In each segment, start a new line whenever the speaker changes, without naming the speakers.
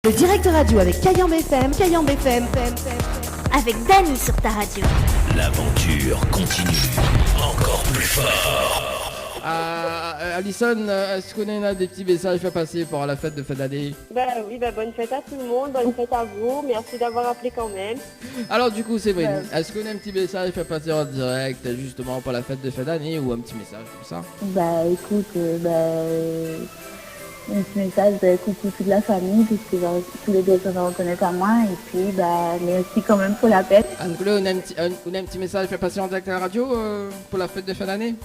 Le direct radio avec Kayambe FM, Kayambe FM.
Avec Dany sur ta radio.
L'aventure continue, encore plus fort.
Alison, est-ce qu'on a des petits messages à passer pour la fête de fin d'année?
Oui, bonne fête à tout le monde, bonne fête à vous, merci d'avoir appelé quand même.
Alors du coup, Séverine, est-ce qu'on a un petit message à passer en direct justement pour la fête de fin d'année ou un petit message comme ça?
Écoute, un petit message, coucou toute la famille, puisque tous les deux se reconnaissent à moi, et puis merci quand même pour la fête.
On a un petit message à passer en direct à la radio pour la fête de fin d'année?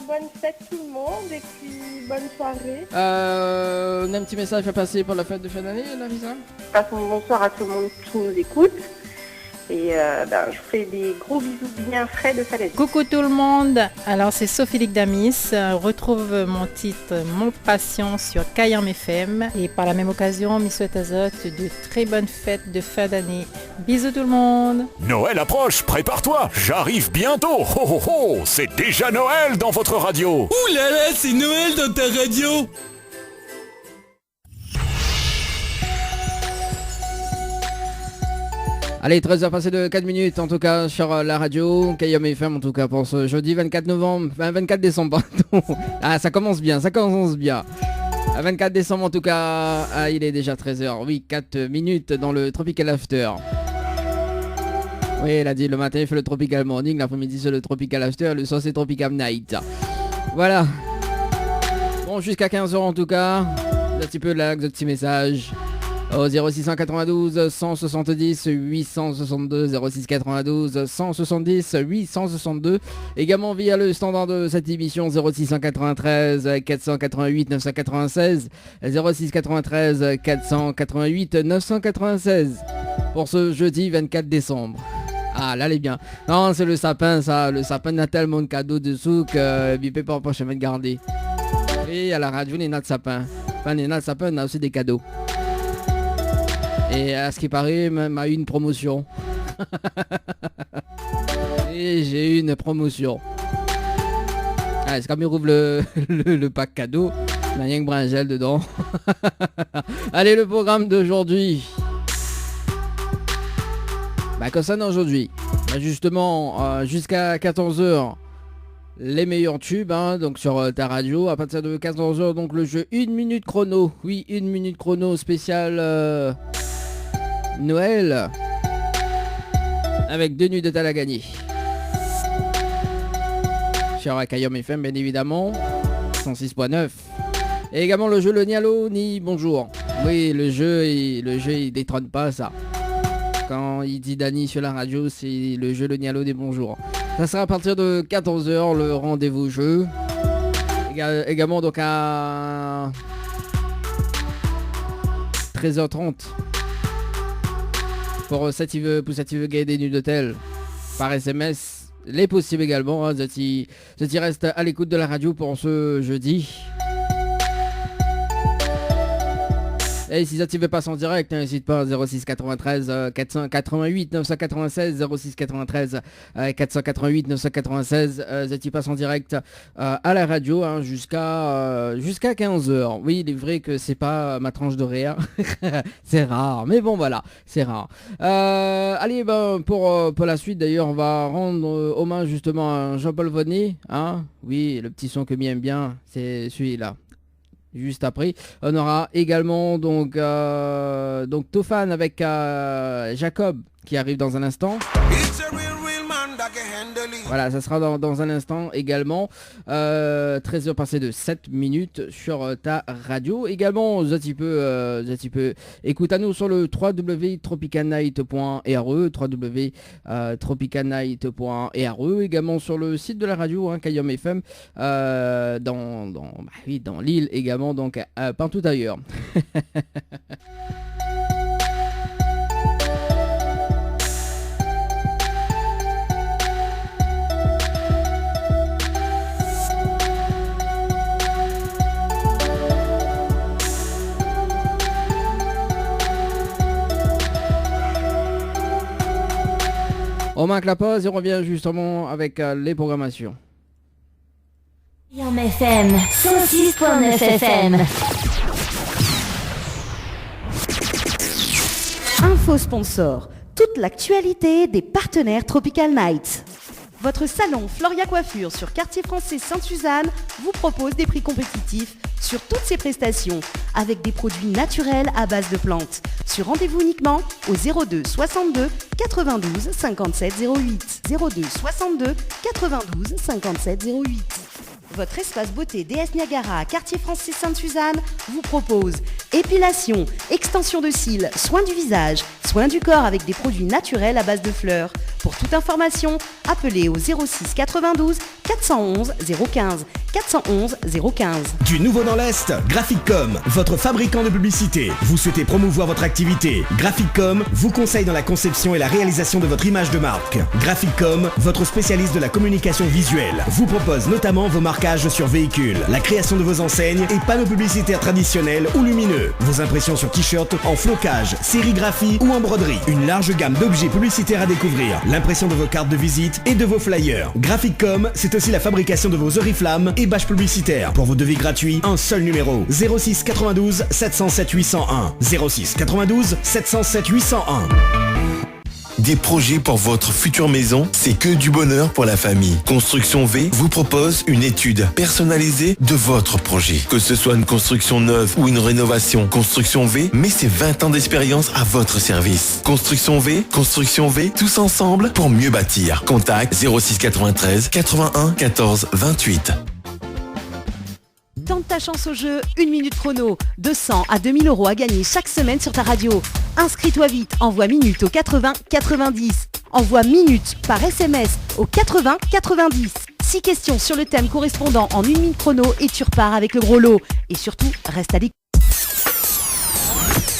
Bonne fête tout le monde, et puis bonne soirée.
On a un petit message à passer pour la fête de fin d'année, Larissa?
Passons bonsoir à tout le monde qui nous écoute. Et je vous fais des gros bisous bien frais de Salette.
Coucou tout le monde, alors c'est Sophie Ligdamis, retrouve mon titre Mon Patient sur Kayambe FM et par la même occasion, me souhaite à Zot de très bonnes fêtes de fin d'année. Bisous tout le monde.
Noël approche, prépare-toi, j'arrive bientôt. Ho ho ho, c'est déjà Noël dans votre radio.
Ouh là là, c'est Noël dans ta radio.
Allez, 13h passé de 4 minutes en tout cas sur la radio, Kayambe FM en tout cas pour ce jeudi 24 décembre, pardon. Ça commence bien. 24 décembre en tout cas, il est déjà 13h, oui, 4 minutes dans le Tropical After. Oui, elle a dit le matin il fait le Tropical Morning, l'après-midi c'est le Tropical After, le soir c'est Tropical Night. Voilà. Bon, jusqu'à 15h en tout cas, un petit peu de petits messages. Au 0692 170 862 0692 170 862, également via le standard de cette émission 0693 488 996 0693 488 996 pour ce jeudi 24 décembre. Ah là elle est bien. Non, c'est le sapin ça, le sapin a tellement de cadeaux dessous que bipé pas chemin de garder. Et à la radio les nattes sapin. Enfin les nattes sapin on a aussi des cadeaux. Et à ce qui paraît, m'a eu une promotion. Et j'ai eu une promotion. C'est comme il rouvre le pack cadeau. Il n'y a rien que bringel dedans. Allez, le programme d'aujourd'hui. Concernant aujourd'hui, justement, jusqu'à 14h, les meilleurs tubes, donc sur ta radio. À partir de 14h, donc le jeu 1 minute chrono. Oui, 1 minute chrono spécial... Noël avec 2 nuits de tal à gagner sur Kayambe FM bien évidemment 106.9 et également le jeu le Nialo ni bonjour. Oui, le jeu il détrône pas ça. Quand il dit Dany sur la radio, c'est le jeu le Nialo des bonjours. Ça sera à partir de 14h le rendez-vous jeu. Également donc à 13h30 pour ça tu veux gagner des nuits d'hôtel par SMS, les possibles également, ça tu restes à l'écoute de la radio pour ce jeudi. Et si ça tu veux passer en direct, n'hésite pas 06 93 488 996 06 93 488 996 ça tu passes en direct à la radio jusqu'à 15h. Oui, il est vrai que c'est pas ma tranche d'horaire. C'est rare, mais bon voilà, c'est rare. Allez, pour la suite d'ailleurs, on va rendre hommage justement à Jean-Paul Vonnet, oui, le petit son que m'aime bien, c'est celui-là. Juste après, on aura également donc Tofan avec Jacob qui arrive dans un instant. Voilà, ça sera dans un instant également. 13h passées de 7 minutes sur ta radio. Également, tu peux écoute à nous sur le www.tropicalnight.re www.tropicalnight.re, également sur le site de la radio, Kayambe FM, dans l'île également, donc partout ailleurs. On marque la pause et on revient justement avec les programmations.
Kayambe FM, 106.9 FM.
Info sponsor. Toute l'actualité des partenaires Tropical Night. Votre salon Floria Coiffure sur Quartier Français Sainte-Suzanne vous propose des prix compétitifs sur toutes ses prestations avec des produits naturels à base de plantes. Sur rendez-vous uniquement au 02 62 92 57 08. 02 62 92 57 08. Votre espace beauté DS Niagara à Quartier Français Sainte-Suzanne vous propose épilation, extension de cils, soins du visage, soins du corps avec des produits naturels à base de fleurs. Pour toute information, appelez au 06 92 411 015 411 015.
Du nouveau dans l'Est, Graphicom, votre fabricant de publicité. Vous souhaitez promouvoir votre activité? Graphicom vous conseille dans la conception et la réalisation de votre image de marque. Graphicom, votre spécialiste de la communication visuelle, vous propose notamment vos marquages sur véhicules, la création de vos enseignes et panneaux publicitaires traditionnels ou lumineux, vos impressions sur t-shirts en flocage, sérigraphie ou en broderie. Une large gamme d'objets publicitaires à découvrir, l'impression de vos cartes de visite et de vos flyers. Graphicom, c'est aussi la fabrication de vos oriflammes et bâches publicitaires. Pour vos devis gratuits, un seul numéro: 06 92 707 801. 06 92 707 801.
Des projets pour votre future maison, c'est que du bonheur pour la famille. Construction V vous propose une étude personnalisée de votre projet. Que ce soit une construction neuve ou une rénovation, Construction V met ses 20 ans d'expérience à votre service. Construction V, tous ensemble pour mieux bâtir. Contact 06 93 81 14 28.
Tente ta chance au jeu, 1 minute chrono, 200 à 2000 € à gagner chaque semaine sur ta radio. Inscris-toi vite, envoie minute au 80 90. Envoie minute par SMS au 80 90. 6 questions sur le thème correspondant en 1 minute chrono et tu repars avec le gros lot. Et surtout, reste à l'écoute.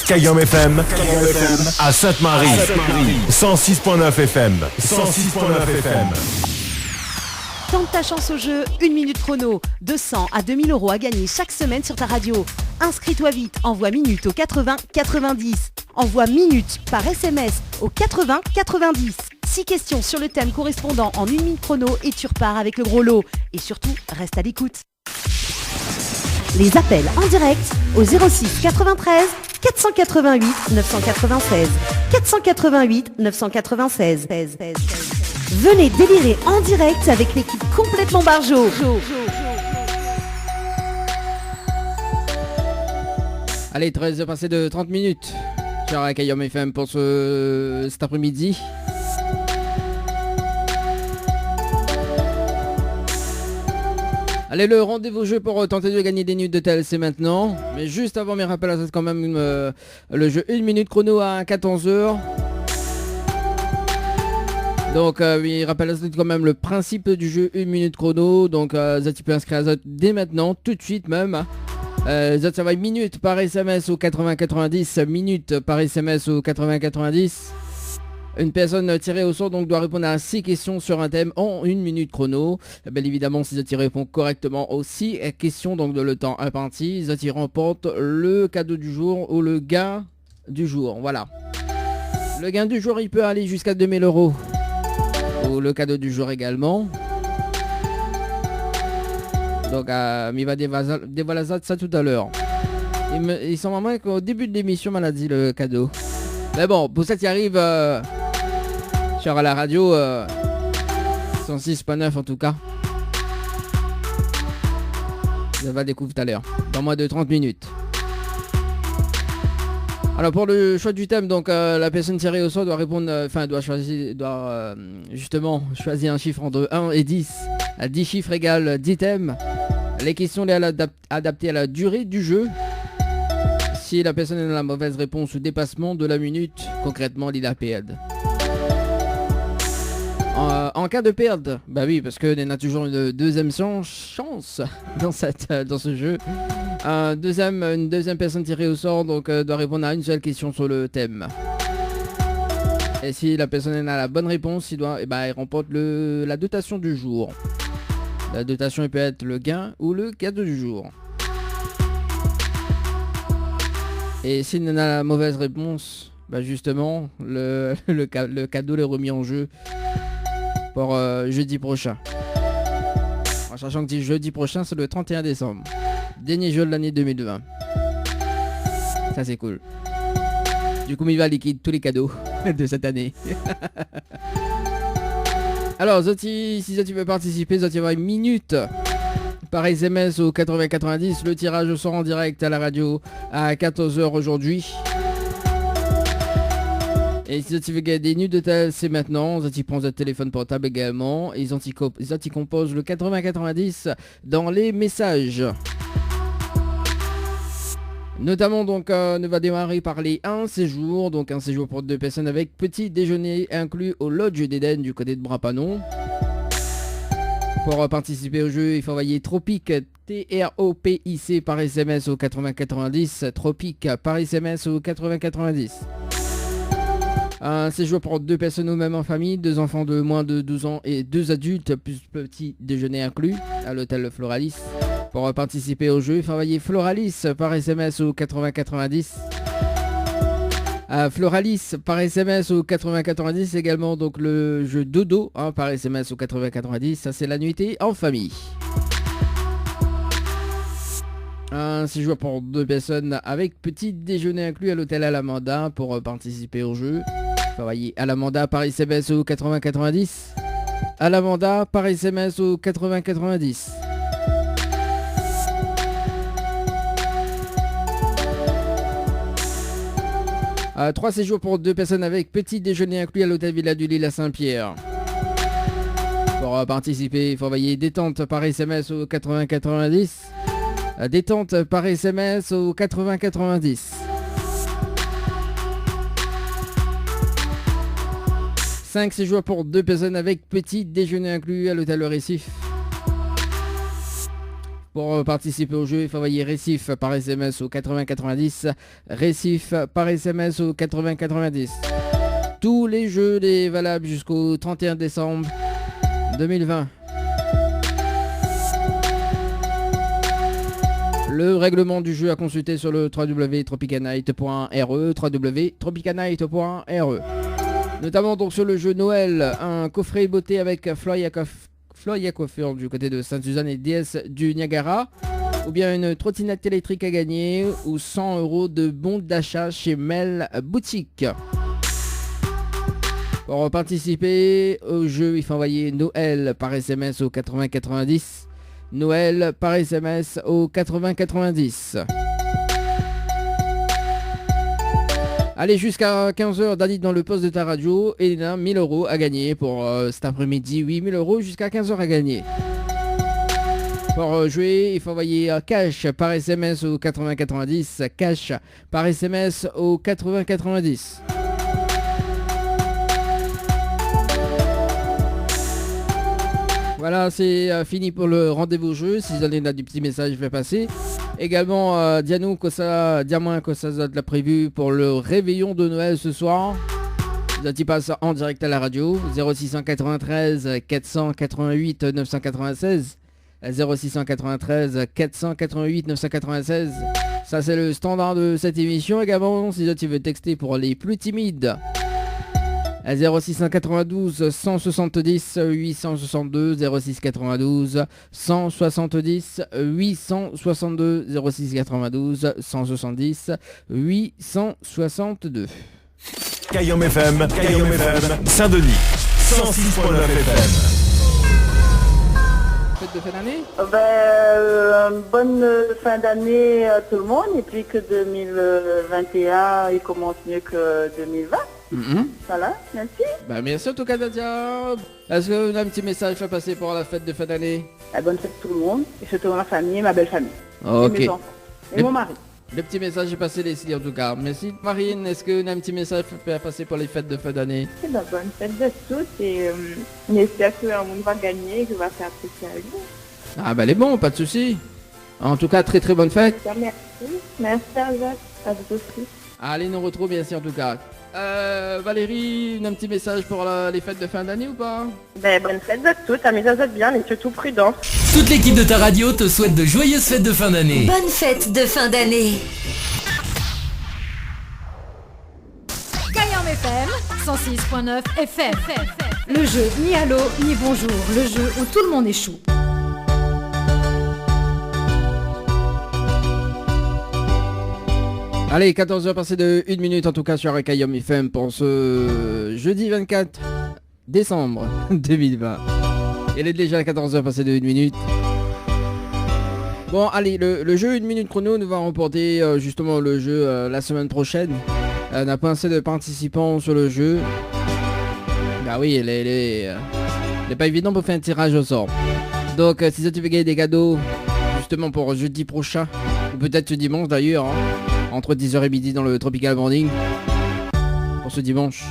Cayenne FM à Sainte-Marie. 106.9 FM. 106.9 FM.
Tente ta chance au jeu, 1 minute chrono, 200 à 2000 € à gagner chaque semaine sur ta radio. Inscris-toi vite, envoie minute au 80 90. Envoie minute par SMS au 80 90. 6 questions sur le thème correspondant en 1 minute chrono et tu repars avec le gros lot. Et surtout, reste à l'écoute. Les appels en direct au 06 93 488 996. 488 996. Venez délirer en direct avec l'équipe complètement barjo.
Allez, 13 passé de 30 minutes sur Cayenne FM pour cet après-midi. Allez, le rendez-vous jeu pour tenter de gagner des nuits de tel, c'est maintenant. Mais juste avant mes rappels, c'est quand même le jeu 1 minute chrono à 14h. Donc il rappelle quand même le principe du jeu 1 minute chrono. Donc tu peux inscrire à dès maintenant, tout de suite même. Ça va minute par SMS au 80-90, minute par SMS au 80-90. Une personne tirée au sort donc doit répondre à 6 questions sur un thème en 1 minute chrono. Bien évidemment, si tu répond correctement aux 6 questions donc de le temps imparti, tu remporte le cadeau du jour ou le gain du jour. Voilà. Le gain du jour, il peut aller jusqu'à 2000 €. Ou le cadeau du jour également. Donc il va dévoiler ça tout à l'heure. Il semble vraiment qu'au début de l'émission m'a dit le cadeau. Mais bon, pour ça qui arrive sur la radio 106.9 en tout cas. Ça va découvrir tout à l'heure. Dans moins de 30 minutes. Alors pour le choix du thème, donc la personne tirée au sort doit répondre, doit justement choisir un chiffre entre 1 et 10. À 10 chiffres égale 10 thèmes. Les questions sont adaptées à la durée du jeu. Si la personne a la mauvaise réponse ou dépassement de la minute, concrètement il a perdre. En cas de perdre, bah oui, parce qu'il y en a toujours une deuxième chance dans ce jeu. Une deuxième personne tirée au sort donc doit répondre à une seule question sur le thème. Et si la personne a la bonne réponse, il remporte la dotation du jour. La dotation elle peut être le gain ou le cadeau du jour. Et s'il en a la mauvaise réponse, justement le cadeau est remis en jeu pour jeudi prochain. En sachant que jeudi prochain c'est le 31 décembre. Dernier jeu de l'année 2020. Ça c'est cool. Du coup, Miva liquide tous les cadeaux de cette année. Alors, Zoti, si tu veux participer, Zoti va une minute par SMS au 8090. Le tirage sort en direct à la radio à 14h aujourd'hui. Et si tu veux gagner des nuits d'hôtel, c'est maintenant. Zoti prend votre téléphone portable également. Et Zoti compose le 8090 dans les messages. Notamment donc on va démarrer par les 1 séjour, donc un séjour pour 2 personnes avec petit déjeuner inclus au Lodge d'Éden du côté de Brapanon. Pour participer au jeu, il faut envoyer Tropic TROPIC par SMS au 8090, Tropic par SMS au 8090. Un séjour pour 2 personnes ou même en famille, 2 enfants de moins de 12 ans et 2 adultes plus petit déjeuner inclus à l'hôtel Floralis. Pour participer au jeu, il faut envoyer Floralis par SMS au 8090. Floralis par SMS au 8090 également, donc le jeu Dodo par SMS au 8090, ça c'est la nuitée en famille. Un séjour pour 2 personnes avec petit déjeuner inclus à l'hôtel Alamanda. Pour participer au jeu, il faut envoyer Alamanda par SMS au 8090. Alamanda par SMS au 8090. 3 séjours pour 2 personnes avec petit déjeuner inclus à l'hôtel Villa du Lille à Saint-Pierre. Pour participer, il faut envoyer détente par SMS au 8090. Détente par SMS au 8090. 5 séjours pour 2 personnes avec petit déjeuner inclus à l'hôtel Le Récif. Pour participer au jeu, il faut envoyer Récif par SMS au 8090. Récif par SMS au 8090. Tous les jeux sont valables jusqu'au 31 décembre 2020. Le règlement du jeu à consulter sur le www.tropicanight.re, www.tropicanight.re. Notamment donc sur le jeu Noël, un coffret beauté avec Floria Coiffure du côté de Sainte-Suzanne et déesse du Niagara, ou bien une trottinette électrique à gagner, ou 100 € de bons d'achat chez Mel Boutique. Pour participer au jeu, il faut envoyer Noël par SMS au 8090. Noël par SMS au 8090. Allez, jusqu'à 15h, Danny dans le poste de ta radio. Et il y a 1000 € à gagner pour cet après-midi. Oui, 1000 € jusqu'à 15h à gagner. Pour jouer, il faut envoyer cash par SMS au 8090. Cash par SMS au 8090. Voilà, c'est fini pour le rendez-vous jeu. Si vous avez du petit message, je vais passer. Également, dis-moi que ça l'a prévu pour le réveillon de Noël ce soir. Tu passes en direct à la radio. 0693 488 996. 0693 488 996. Ça, c'est le standard de cette émission. Également, si tu veux texter pour les plus timides. 0692 170 862 0692 170 862 0692 170 862.
Cayenne FM, Saint-Denis, 106.9 FM.
Fête de fin d'année?
Bonne fin d'année à tout le monde, et puis que 2021 il commence mieux que 2020. Voilà, merci.
Merci en tout cas, Nadia. Est-ce que vous avez un petit message à passer pour la fête de fin d'année?
Bonne fête à tout le monde, et surtout ma famille, ma belle famille.
Ok.
Et mes enfants. Et mon mari.
Le petit message est passé les en tout cas. Merci. Marine, est-ce que vous avez un petit message à passer pour les fêtes de fin d'année?
Bonne fête de toutes, et j'espère que un monde va gagner et que va faire apprécier à lui.
Elle est bon, pas de soucis. En tout cas, très très bonne fête.
Merci à vous aussi.
Allez, nous retrouve bien sûr en tout cas. Valérie, un petit message pour les fêtes de fin d'année ou pas?
Bonne fête de toutes, amusez-vous bien, mais surtout prudent.
Toute l'équipe de ta radio te souhaite de joyeuses fêtes de fin d'année.
Bonne fête de fin d'année.
Cayenne FM, 106.9 FM. Le jeu ni allô ni bonjour, le jeu où tout le monde échoue.
Allez, 14h passé de 1 minute en tout cas sur Kayom FM pour ce jeudi 24 décembre 2020. Il est déjà 14h passé de 1 minute. Bon, allez, le jeu 1 minute chrono nous va remporter justement le jeu la semaine prochaine. On a pas assez de participants sur le jeu. Bah oui, il est pas évident pour faire un tirage au sort. Donc, si ça tu veux gagner des cadeaux justement pour jeudi prochain, ou peut-être ce dimanche d'ailleurs, hein, entre 10h et midi dans le Tropical Morning, pour ce dimanche.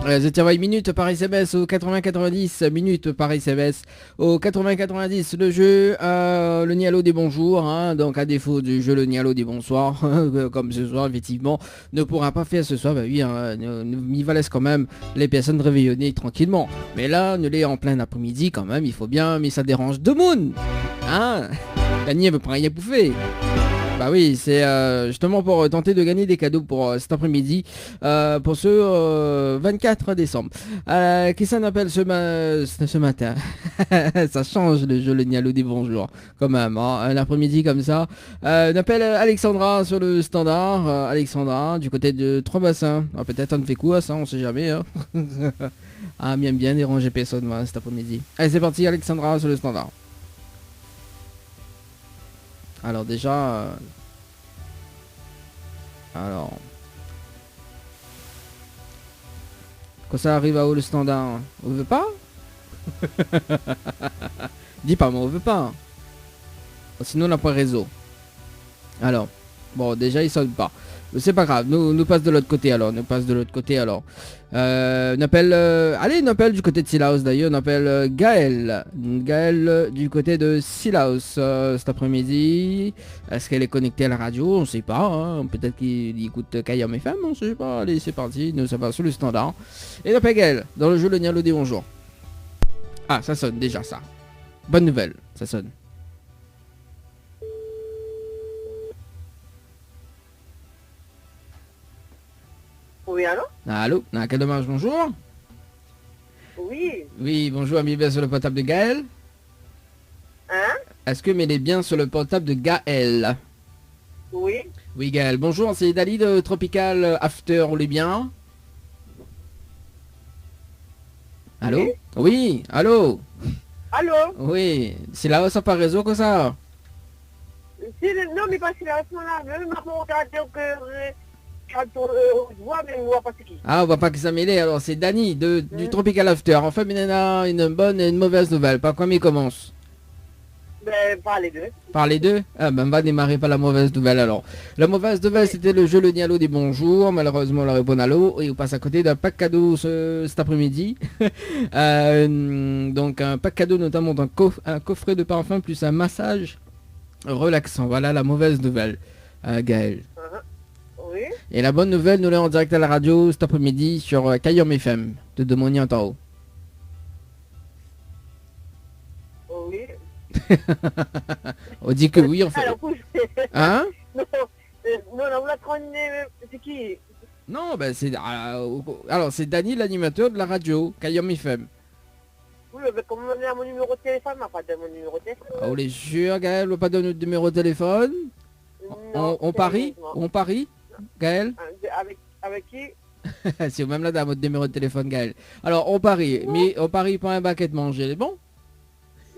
Je t'envoie une minute par SMS au 80-90, minute par SMS au 80-90, le jeu, le Nialo des bonjours, hein, donc à défaut du jeu le Nialo des bonsoirs, comme ce soir effectivement, ne pourra pas faire ce soir, bah oui, hein, il va laisser quand même les personnes réveillonner tranquillement, mais là, ne l'est en plein après-midi quand même, il faut bien, mais ça dérange deux monde, hein, la nuit elle veut pas rien bouffer. Bah oui, c'est justement pour tenter de gagner des cadeaux pour cet après-midi, pour ce 24 décembre. Qui ça n'appelle ce matin? Ça change le jeu, le Nialo des bonjours, quand même, hein, un après-midi comme ça. On appelle Alexandra sur le standard, Alexandra, du côté de Trois-Bassins. Ah, peut-être on ne fait quoi ça, on sait jamais. Hein. Ah, bien déranger personne moi, cet après-midi. Allez, c'est parti, Alexandra sur le standard. Alors déjà... Alors... Quand ça arrive à haut le standard, on veut pas? Dis pas moi, on veut pas. Sinon on n'a pas réseau. Alors, bon déjà il sonne pas. Mais c'est pas grave, nous passe de l'autre côté alors, on appelle, allez, on appelle du côté de Sillaus d'ailleurs, on appelle Gaël du côté de Sillaus cet après-midi. Est-ce qu'elle est connectée à la radio? On sait pas, hein. Peut-être qu'il écoute Kayom FM, on sait pas. Allez, c'est parti, nous ça va sur le standard. Et on appelle Gaël, dans le jeu le Nialo des bonjours. Ah, ça sonne déjà ça. Bonne nouvelle, ça sonne.
Oui, allô?
Allô? Quel dommage, bonjour.
Oui.
Oui, bonjour, ami, bien sur le portable de Gaël.
Hein?
Est-ce que m'il est bien sur le portable de Gaël?
Oui.
Oui, Gaël, bonjour, c'est Dali de Tropical After, on est bien? Allô? Oui, allô?
Allô?
Oui, c'est là où ça par réseau que ça?
Non, mais pas si là, même ma montagne que...
Ah, on voit pas que ça mêlait. Alors c'est Dani du Tropical After. Enfin, il y en a une bonne et une mauvaise nouvelle. Par quoi il commence?
Ben, par les deux.
Par les deux? Ah ben on va démarrer par la mauvaise nouvelle alors. La mauvaise nouvelle c'était le jeu le Nialo des bonjours. Malheureusement on répond à l'eau et on passe à côté d'un pack cadeau cet après-midi. Donc un pack cadeau notamment un coffret de parfum plus un massage relaxant. Voilà la mauvaise nouvelle, Gaël.
Oui.
Et la bonne nouvelle, nous l'avons en direct à la radio cet après-midi sur Kayom FM de Demoni en haut.
Oui.
On dit que oui, en fait. Hein?
Non, on l'a c'est qui?
Non, ben c'est... alors, c'est Dani, l'animateur de la radio, Kayom FM.
Oui, mais comment on a mon numéro de téléphone? On n'a pas de mon numéro de téléphone.
Oh, les jure, Gaël, on pas donner notre numéro de téléphone? On parie? On parie, Gaël?
Avec qui?
C'est même là dans votre numéro de téléphone, Gaël. Alors, on parie, mais on parie pour un baquet de manger, c'est bon?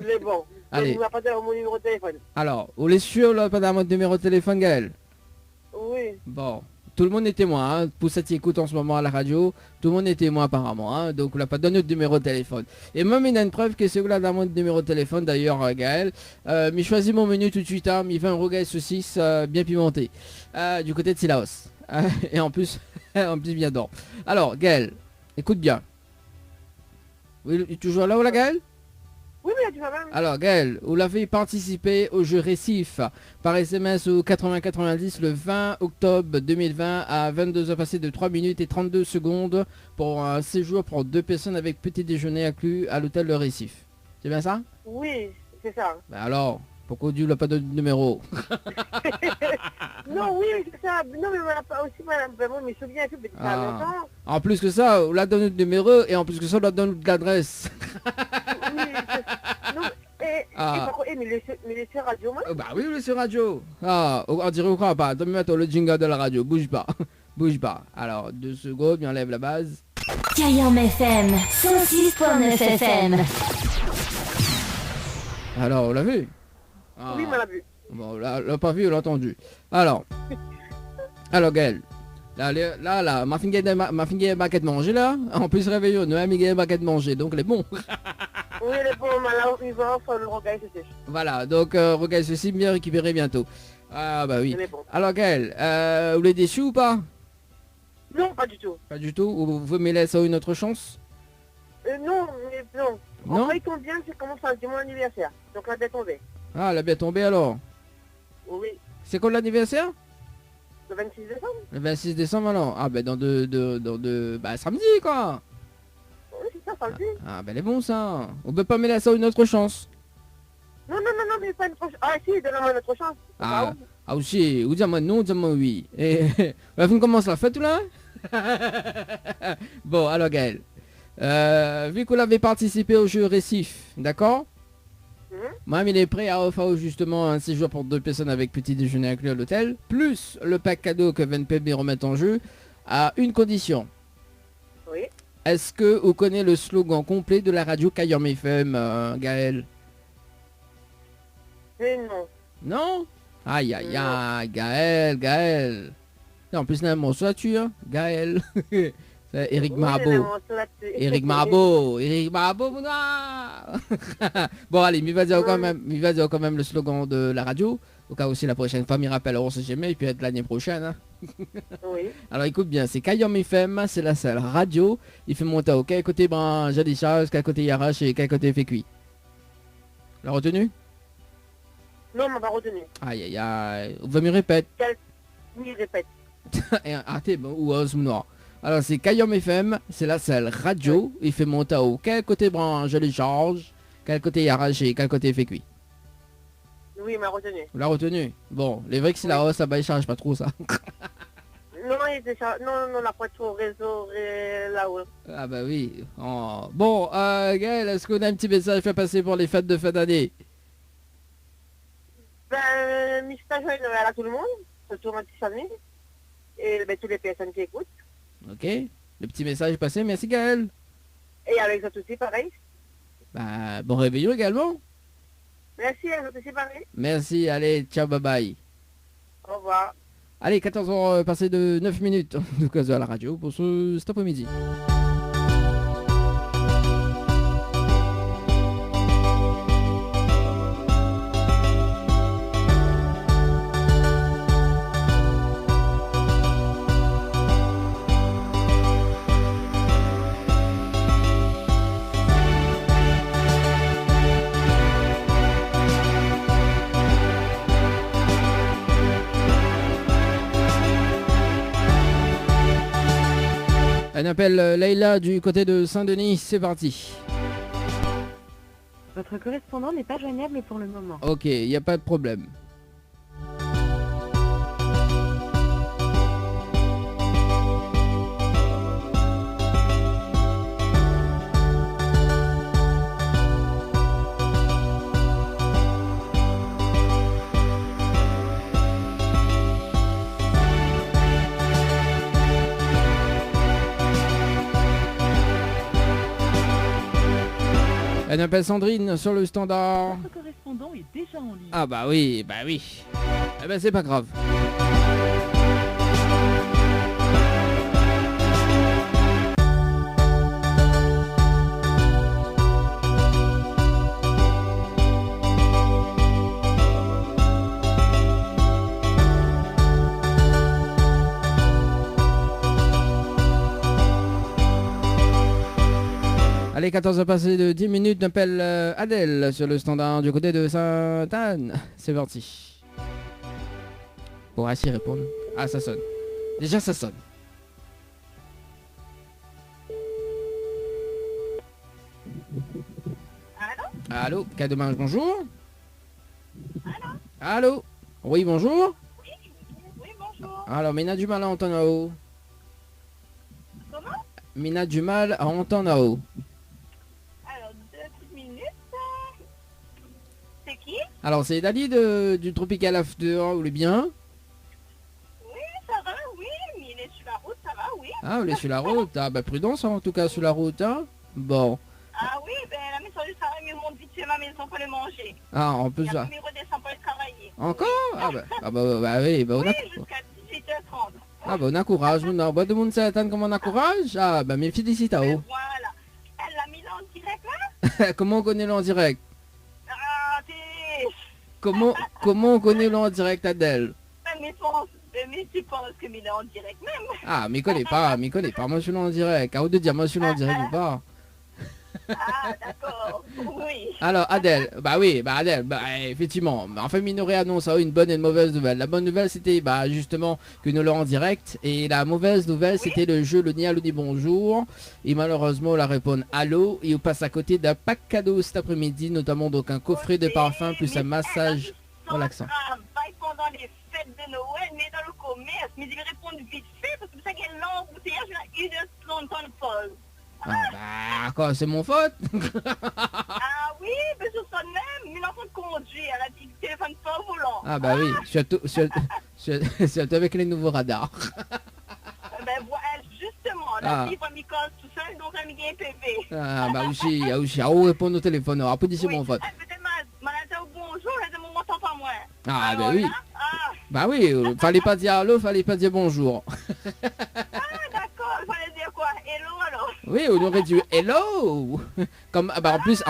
Il est bon.
Allez.
On n'a pas de mon numéro de téléphone.
Alors, on est sûr, là, pas dans votre numéro de téléphone, Gaël?
Oui.
Bon. Tout le monde est témoin, hein. Pour ceux qui écoutent en ce moment à la radio, tout le monde est témoin apparemment, hein. Donc on n'a pas donné notre numéro de téléphone. Et même il y a une preuve que c'est là dans mon numéro de téléphone d'ailleurs, Gaël. Mais choisis mon menu tout de suite, hein. Il fait un rogaille saucisse bien pimenté. Du côté de Sillaus. Et en plus bien d'or. Alors Gaël, écoute bien. Oui, tu es toujours là ou la Gaël?
Oui, mais tu vas bien.
Alors Gaël, vous l'avez participé au jeu Récif par SMS au 80-90 le 20 octobre 2020 à 22h passées de 3 minutes et 32 secondes pour un séjour pour 2 personnes avec petit déjeuner inclus à l'hôtel Le Récif. C'est bien ça?
Oui, c'est ça.
Ben alors, pourquoi tu n'as pas de numéro?
Non, oui, c'est ça. Non, mais on n'a pas aussi, madame, vraiment, mais je me souviens plus, mais ça longtemps.
En plus que ça, on l'a donné le numéro et en plus que ça, on l'a donné l'adresse.
Oui, non, et
Ah.
Mais les sur radio, moi.
Bah oui, le sur radio. Ah, on dirait quoi pas. Donne mettre le jingle de la radio. Bouge pas. Bouge pas. Alors, 2 secondes, bien enlève la base.
Kayam FM 106.9 FM.
Alors, on l'a vu? Ah.
Oui, on l'a vu.
Bon, là, l'a pas vu, on l'a entendu. Alors, Gaël. Là, ma fille est baguette manger là. En plus, réveillon, nous avons une baguette manger, donc elle est bon.
Oui, elle est bon, mais là, il va faire le rocaille, c'est sèche.
Voilà, donc rocaille ceci bien récupéré bientôt. Ah bah oui.
Elle est bon.
Alors Gaël, vous l'êtes déçu ou pas?
Non, pas du tout.
Pas du tout? Ou vous me laissez une autre chance?
Non, mais non.
Non.
Après, il tombe bien, c'est comment ça, c'est mon anniversaire. Donc là, elle est tombée.
Ah, elle a bien tombé alors.
Oui.
C'est quand l'anniversaire?
Le 26 décembre.
Le 26 décembre alors. Ah bah dans deux... Bah samedi quoi.
Oui, c'est ça, samedi.
Ah bah elle est bon ça. On peut pas me laisser une autre chance.
Non, mais pas une prochaine. Ah si, donne-moi une autre chance.
Ah aussi, ou dis-moi non, dis-moi oui. Et vous commencez la fête là? Bon alors Gaël. Vu que vous avez participé au jeu récif, d'accord? Moi, il est prêt à offrir justement un séjour pour 2 personnes avec petit déjeuner inclus à l'hôtel, plus le pack cadeau que VNPB remet en jeu, à une condition.
Oui.
Est-ce que vous connaissez le slogan complet de la radio Kayam FM, Gaël?
Non.
Non? Aïe aïe aïe, Gaël. Non, en plus, là, mon tu hein, Gaël. C'est Eric Marabeau. Eric Marabeau, mon gars. Bon, allez, il va dire quand même le slogan de la radio. Au cas où si la prochaine fois, il rappelle, on sait jamais, il peut être l'année prochaine. Hein.
Oui.
Alors écoute bien, c'est Kayam FM, c'est la seule radio. Il fait monter au quel côté j'ai des choses, quel côté Yarache et quel côté fait cuit. La retenu?
Non, on m'a pas retenu.
Aïe aïe aïe, on va me répéter.
Oui, répète.
Ah t'es bon, ou os noir. Alors c'est Kayam FM, c'est la seule radio. Il fait monter au quel côté je les charge, quel côté Yarache et quel côté fait cuit.
Oui, il m'a retenu.
Vous l'avez retenu? Bon, les vrais que c'est la hausse, ça il charge pas trop ça.
Non, on n'a pas trop réseau là-haut.
Ah bah oui. Oh. Bon, Gaël, est-ce qu'on a un petit message fait passer pour les fêtes de fin d'année?
Ben, Mr. Joyeux Noël à tout le monde, surtout ma petite famille, et ben, toutes les personnes qui écoutent.
Ok, le petit message est passé, merci Gaël.
Et avec ça aussi, pareil.
Bah, bon réveillon également.
Merci, avec ça aussi, pareil.
Merci, allez, ciao, bye bye.
Au revoir.
Allez, 14h passé de 9 minutes, en tout cas à la radio pour cet après-midi. On appelle Leïla du côté de Saint-Denis, c'est parti.
Votre correspondant n'est pas joignable pour le moment.
Ok, il n'y a pas de problème. On appelle Sandrine sur le standard.
Votre correspondant est déjà en ligne.
Ah bah oui. Eh ben c'est pas grave. Allez, 14h passé de 10 minutes, j'appelle Adèle sur le standard du côté de Sainte-Anne. C'est parti. Pour ainsi répondre. Ah, ça sonne. Déjà, ça sonne. Allô, Cademange, bonjour. Allô. Oui, bonjour.
Oui, bonjour.
Alors, Mina du mal à entendre en haut.
Comment?
Mina du mal à entendre en haut.
Alors, 2 petites minutes.
Alors, c'est Dali du Tropical After, vous voulez bien?
Oui, ça va, oui, mais il est sur la route, ça va, oui.
Ah, vous êtes sur la route? Ah, bah prudence en tout cas sur la route, hein. Bon.
Ah oui, ben la maison du travail, mais monte vite chez ma maison pour le manger.
Ah, en plus ça.
Et après, redescend pour le travailler.
Encore? Bah oui, bah on a...
Oui, jusqu'à 18h30.
Ah, bah on a courage, on a... Bah, de monde s'attend comme on a courage? Ah, bah mes félicitations.
Voilà. Elle l'a mis là en direct, là?
Comment on connaît l'en direct?
Ah, t'es...
Comment on connaît l'en direct, Adèle?
Mais tu penses que il est en direct même?
Ah, m'y connais pas, moi je suis là en direct. À vous de dire, moi je suis là en direct ou pas?
Ah, d'accord, oui.
Alors, Adèle, Adèle, effectivement, enfin, Minoré annonce une bonne et une mauvaise nouvelle. La bonne nouvelle, c'était, justement, que nous l'avons en direct. Et la mauvaise nouvelle, c'était le jeu Le Nialo dit bonjour. Et malheureusement, on la répond allô. Et on passe à côté d'un pack cadeau cet après-midi, notamment donc un coffret de parfum plus un massage relaxant.
Pendant les fêtes de Noël, mais dans le commerce, mais il répond vite fait, parce que ça qu'il y a l'embouteillage, il a longtemps de pause.
Ah, quoi, c'est mon faute?
Ah oui, mais sur son même, mais l'enfant conduit, elle a dit le téléphone pas au volant.
Ah bah oui, surtout avec les nouveaux radars.
Ben voilà, justement, là, il va m'y cause tout seul, donc elle m'a gagné PV.
Ah bah aussi, on répond au téléphone, alors peut-être c'est mon faute.
Peut-être ma bonjour, elle ne m'entend pas moins.
Ah bah oui. Bah oui, fallait pas dire allô, fallait pas dire bonjour.
Ah d'accord, il fallait dire quoi? Hello alors?
Oui, on aurait dit hello. Comme en plus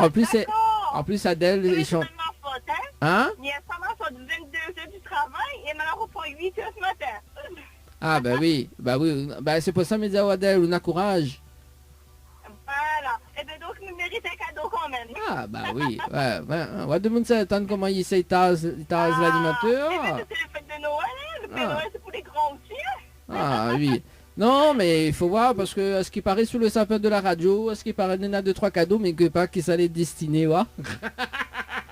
Adèle
ils chante.
Hein?
Il y a ça ma faute, 22h du travail et maintenant on reprend 8h ce matin.
Ah bah oui, c'est pour ça mes amis Adèle, on a courage.
Voilà, et bien donc nous méritons un cadeau quand même.
Ah bah oui, ouais, de monde s'attend comment il s'est l'animateur.
C'est le fête de Noël, le Père Noël c'est pour les grands aussi.
Ah oui. Non mais il faut voir parce que à ce qui paraît sur le sapin de la radio, à ce qui paraît il y en a 2-3 cadeaux mais que pas qui ça les destiner, ouais.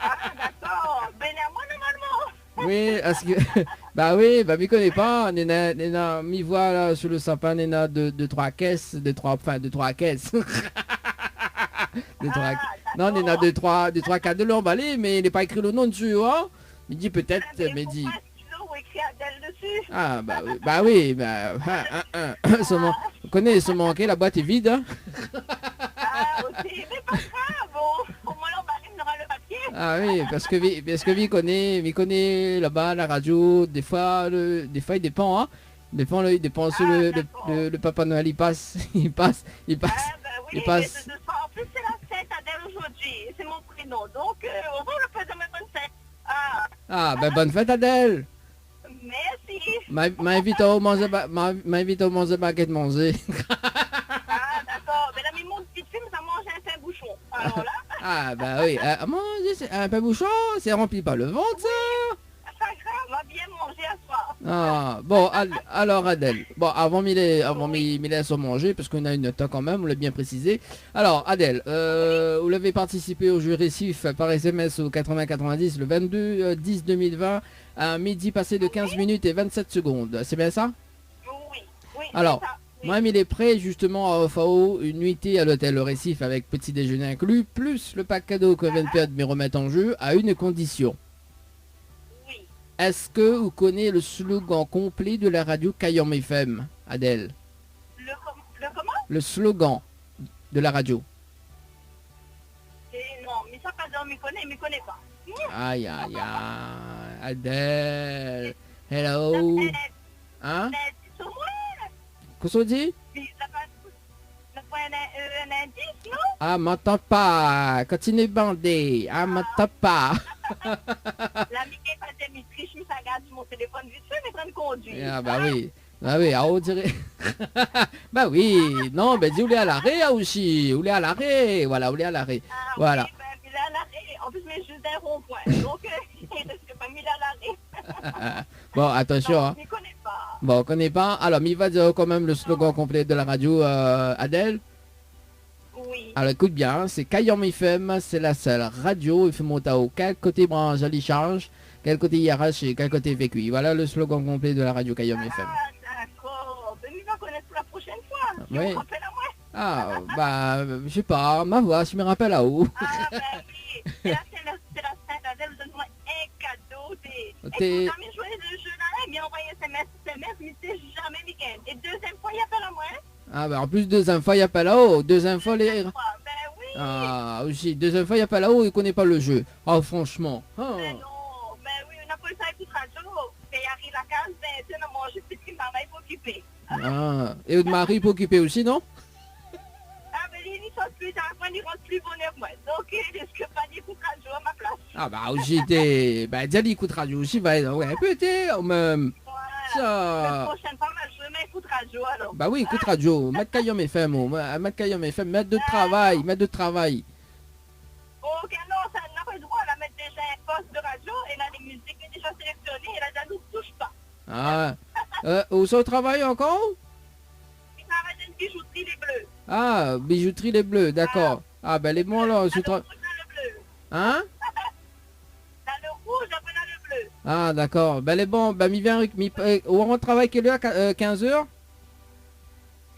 Ah d'accord, ben à moi normalement.
Oui, à ce que... bah oui, m'y connais pas, on a mis voix là sur le sapin, on a 2-3 caisses, 2-3 caisses. Non, on a 2-3 cadeaux l'emballé, mais il n'est pas écrit le nom dessus, hein. Il dit peut-être, mais dit... Ah bah oui, vous connaissez ce manqué, la boîte est vide, hein.
Ah aussi, mais pas grave, au moins l'emballé, on aura le papier.
Ah oui, parce que m'y connaît là-bas, la radio, des fois il dépend, hein. Il dépend sur le Papa Noël, il passe.
Ah bah oui, en plus c'est la fête Adèle aujourd'hui, c'est mon prénom, donc on va le faire de mes bonnes fêtes.
Ah bah bonne fête Adèle.
Merci.
M'invite à manger baguette manger.
Ah d'accord, mais là il monte vite fait, mais ça mange un pain bouchon. Alors là.
Ah bah oui, manger un pain bouchon, c'est rempli par le ventre ça.
Pas grave, on va bien manger à soir.
Ah bon, alors Adèle, bon avant Mille laisse manger, parce qu'on a une note quand même, on l'a bien précisé. Alors Adèle, vous l'avez participé au jeu récif par SMS au 8090 le 22-10-2020 à midi passé de 15 minutes et 27 secondes, c'est bien ça?
Oui.
Alors, moi il est prêt justement à offrir une nuitée à l'hôtel Le Récif avec petit déjeuner inclus, plus le pack cadeau que vient de perdre mais remettre en jeu à une condition. Est-ce que vous connaissez le slogan complet de la radio Kayam FM, Adèle?
Le comment?
Le slogan de la radio.
Non, mais ça pas dans m'y connaît pas.
Aïe, Adèle. Hello. Hein? Qu'est-ce qu'on dit?
Un indice, non?
Ah, m'entends pas. Continue bandé. Ah, m'entends pas.
L'ami qui est pas triche, mais ça regarde sur mon téléphone vite fait, mais train de conduire.
Ah bah oui. On dirait... bah oui. Non, ben dis où est à l'arrêt aussi. Où est à l'arrêt. Voilà, où est à l'arrêt. Voilà.
Oui, ben, il est à l'arrêt. En plus, mais juste un rond-point. Donc, il risque pas mis à l'arrêt.
Bon, attention. Hein.
Je ne connais pas.
Bon, on connaît pas. Alors, il va dire quand même le slogan complet de la radio, Adèle.
Oui.
Alors écoute bien, c'est Kayam FM, c'est la seule radio, il faut monter au quel côté branche à charge, quel côté IRH et quel côté vécu. Voilà le slogan complet de la radio Kayam FM.
Ah d'accord, ben il va connaître pour la prochaine fois. Tu
oui.
me rappelles à moi?
Ah bah je sais pas, ma voix, je me rappelle à où.
Ah bah oui, c'est la Sainte Adèle, donne-moi
T'es...
jamais joué le jeu là, il m'a envoyé SMS, mais c'est jamais week-end. Et deuxième fois, il appelle à moi.
Ah bah en plus deuxième fois il n'y a pas là-haut, deuxième fois les...
Ben oui.
Ah aussi, deuxième fois il n'y a pas là-haut, il connaît pas le jeu. Ah franchement. Ah.
Mais non, mais oui, on a pas ça écoute radio. Et il arrive à 15, ben tu n'as mangé plus qu'il m'a pas occupé.
Ah. Et votre mari peut occuper aussi, non?
Ah ben il n'y sort plus, il rentre plus bonheur moi. Donc il risque pas d'écouter radio à ma place.
Ah bah aussi t'es... Bah déjà l'écoute radio aussi, bah ouais peut-être même.
La prochaine fois, je vais m'écoute radio alors.
Bah oui, écoute radio, mettre Kayom FM, mettre Kayom FM, mettre de travail, mettre de travail.
Ok, non, ça n'a pas le droit, on a mettre déjà un poste de radio et là les musiques est déjà sélectionnées et là ça nous touche pas.
Ah, où ça au travail encore?
Il travaille dans une bijouterie les bleus.
Ah, bijouterie les bleus, d'accord. Ah bah les bons là, je travaille. Hein?
Dans le rouge, après dans le bleu.
Ah d'accord, bah les bons, bah mi vient, on travaille quelle heure, 15h?
C'est la 15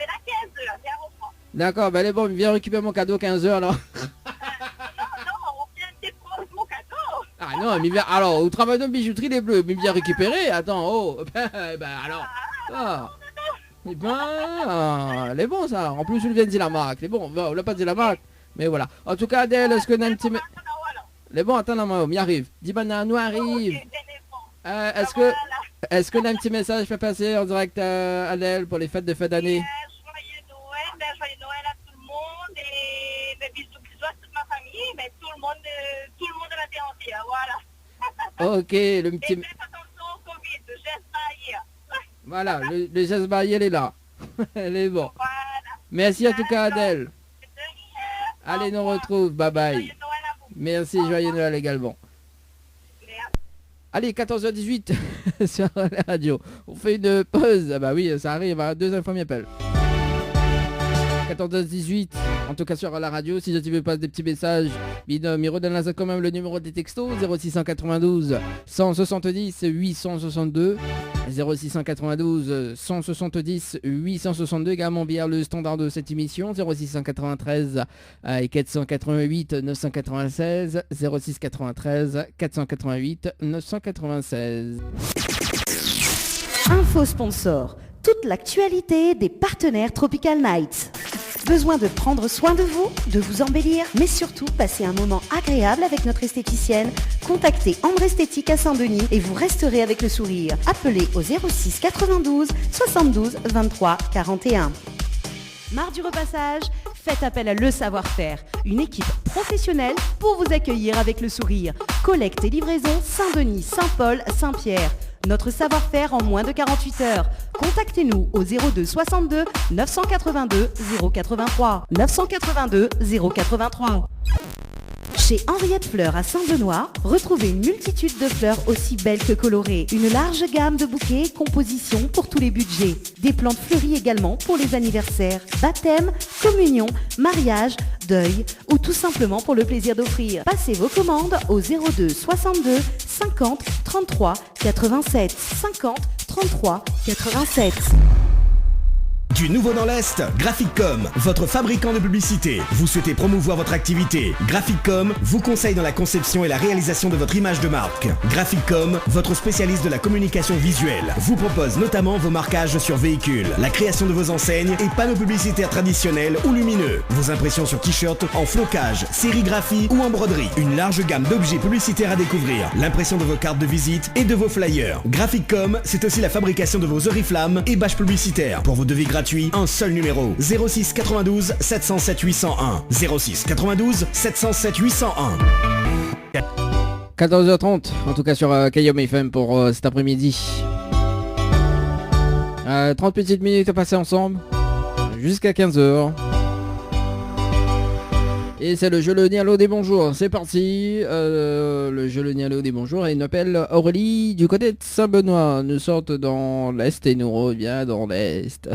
heures, c'est à reprendre.
D'accord, bah les bons, mi vient récupérer mon cadeau 15h alors.
Non, on vient de déposer mon cadeau.
Ah non, mi vient, alors, au travail de bijouterie les bleus, mi vient récupérer, attends, oh, bah alors. Ah. Eh ben, les bons ça, en plus je viens de dire la marque, les bons, on l'a pas dit la marque, mais voilà. En tout cas Adèle, est-ce que on a un petit... Les bons, attends, non, on y arrive. Dis nous arrive. Est-ce qu'on a un petit message fait passer en direct à Adèle pour les fêtes de fin d'année?
Joyeux Noël à tout le monde et bisous à toute ma famille, mais tout le monde de la terre entière, voilà.
Ok, le petit...
Et faites attention au Covid, le geste barrière.
Voilà, le geste barrière est là. Elle est bon. Voilà. Merci en tout cas Adèle. Allez, nous retrouve, bye bye. Merci, joyeux Noël également. Allez, 14h18 sur la radio. On fait une pause. Ah bah oui, ça arrive, hein, deuxième fois m'appelle. 14h18, en tout cas sur la radio. Si tu veux passer des petits messages, me redonne quand même le numéro des textos 0692 170 862 0692 170 862, également via le standard de cette émission 0693 et 488 996 0693 488 996.
Info sponsor, toute l'actualité des partenaires Tropical Nights. Besoin de prendre soin de vous, de vous embellir, mais surtout passer un moment agréable avec notre esthéticienne? Contactez Ambre Esthétique à Saint-Denis et vous resterez avec le sourire. Appelez au 06 92 72 23 41. Marre du repassage? Faites appel à Le Savoir-Faire, une équipe professionnelle pour vous accueillir avec le sourire. Collecte et livraison Saint-Denis, Saint-Paul, Saint-Pierre. Notre savoir-faire en moins de 48 heures. Contactez-nous au 02 62 982 083. 982 083. Chez Henriette Fleurs à Saint-Benoît, retrouvez une multitude de fleurs aussi belles que colorées. Une large gamme de bouquets et compositions pour tous les budgets. Des plantes fleuries également pour les anniversaires, baptêmes, communions, mariages, deuil ou tout simplement pour le plaisir d'offrir. Passez vos commandes au 02 62 50 33 87 50 33 87.
Du nouveau dans l'Est, Graphicom, votre fabricant de publicité. Vous souhaitez promouvoir votre activité? Graphicom vous conseille dans la conception et la réalisation de votre image de marque. Graphicom, votre spécialiste de la communication visuelle, vous propose notamment vos marquages sur véhicules, la création de vos enseignes et panneaux publicitaires traditionnels ou lumineux, vos impressions sur t-shirts en flocage, sérigraphie ou en broderie, une large gamme d'objets publicitaires à découvrir, l'impression de vos cartes de visite et de vos flyers. Graphicom, c'est aussi la fabrication de vos oriflammes et bâches publicitaires. Pour vos devis gratuits, un seul numéro, 06 92 707 801. 06 92 707 801.
14h30, en tout cas sur Kayom FM pour cet après-midi. 30 petites minutes à passer ensemble, jusqu'à 15h. Et c'est le jeu le Nialo des bonjours, c'est parti. Le jeu le Nialo des bonjours et il appelle Aurélie du côté de Saint-Benoît. Nous sortent dans l'Est et nous revient dans l'Est.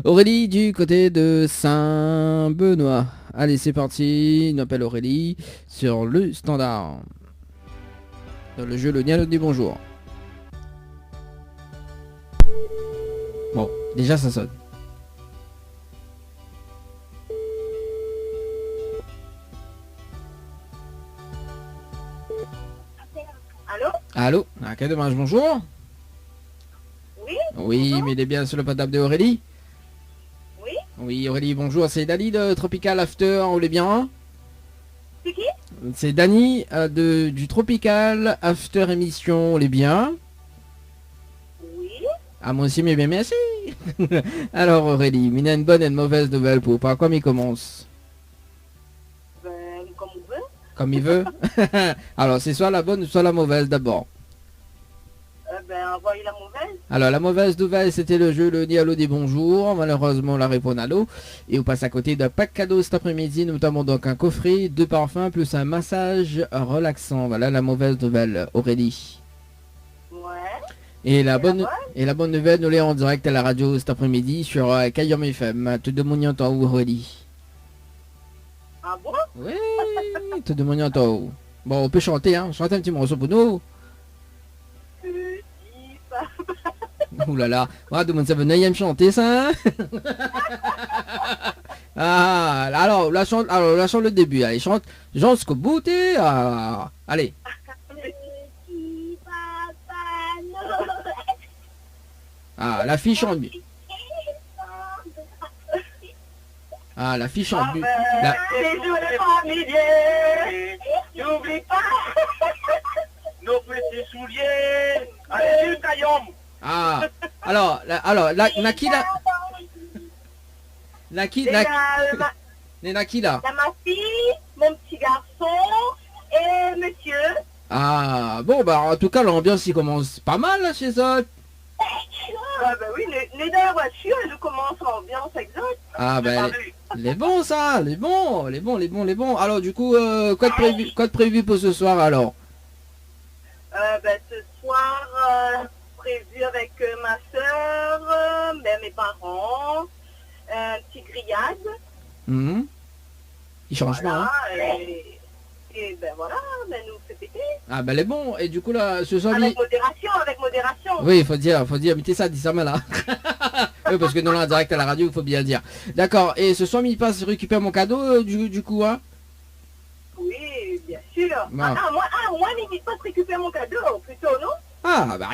Aurélie du côté de Saint-Benoît. Allez, c'est parti, il appelle Aurélie sur le standard. Dans le jeu le Nialo des bonjours. Bon, déjà ça sonne. Allô? Ah, quel dommage, bonjour.
Oui.
Oui, mais il est bien sur le portable de Aurélie.
Oui.
Oui, Aurélie, bonjour, c'est Dani de Tropical After, on l'est bien?
C'est qui?
C'est Dani du Tropical After émission, on l'est bien?
Oui.
Ah, moi aussi, mais bien merci. Alors Aurélie, il y a une bonne et une mauvaise nouvelle pour par quoi il commence?
Ben, comme on veut.
Comme il veut. Alors c'est soit la bonne, soit la mauvaise d'abord.
Ben, envoyez la mauvaise.
Alors la mauvaise nouvelle, c'était le jeu le Nialo des bonjours. Malheureusement, la réponse à l'eau. Et on passe à côté d'un pack cadeau cet après-midi, notamment donc un coffret, 2 parfums, plus un massage relaxant. Voilà la mauvaise nouvelle, Aurélie.
Ouais.
Et la bonne nouvelle, nous l'est en direct à la radio cet après-midi sur Kayom FM. Te demandons en où, Aurélie?
Ah bon?
Oui, te demandons en où. Bon, on peut chanter, hein. Chantez un petit morceau pour nous. Ouh là là, tout le monde savait, il aime chanter ça. Ah, alors la chante le début, allez, chante jusqu'au bout, allez. Ah, la fille chante bien. Ah, la fille chante bien.
Les jours familiers, n'oublie pas nos petits souliers. Allez, Kayom.
Ah, alors, Naki là. Naki là.
Ma fille, mon petit garçon et monsieur.
Ah, bon, bah, en tout cas, l'ambiance, il commence pas mal, là, chez eux.
Ah, bah oui, les dans la voiture, je commence l'ambiance exacte.
Ah, ben, les bons, ça, les bons. Alors, du coup, quoi de prévu pour ce soir, alors?
Ben, ce soir, prévu avec ma soeur, mes parents, un petit grillade.
Il change pas, hein?
Et ben voilà, ben nous fait péter.
Ah, ben, les bons. Et du coup, là, ce soir...
Avec modération.
Oui, il faut dire, mettez ça, dis ça mal, là. Oui, parce que nous, là, en direct à la radio, il faut bien le dire. D'accord, et ce soir, il passe récupérer mon cadeau, du coup, hein?
Oui, bien sûr.
Bon.
Moi, n'hésite pas à récupérer mon cadeau, plutôt, non?
Ah, bah,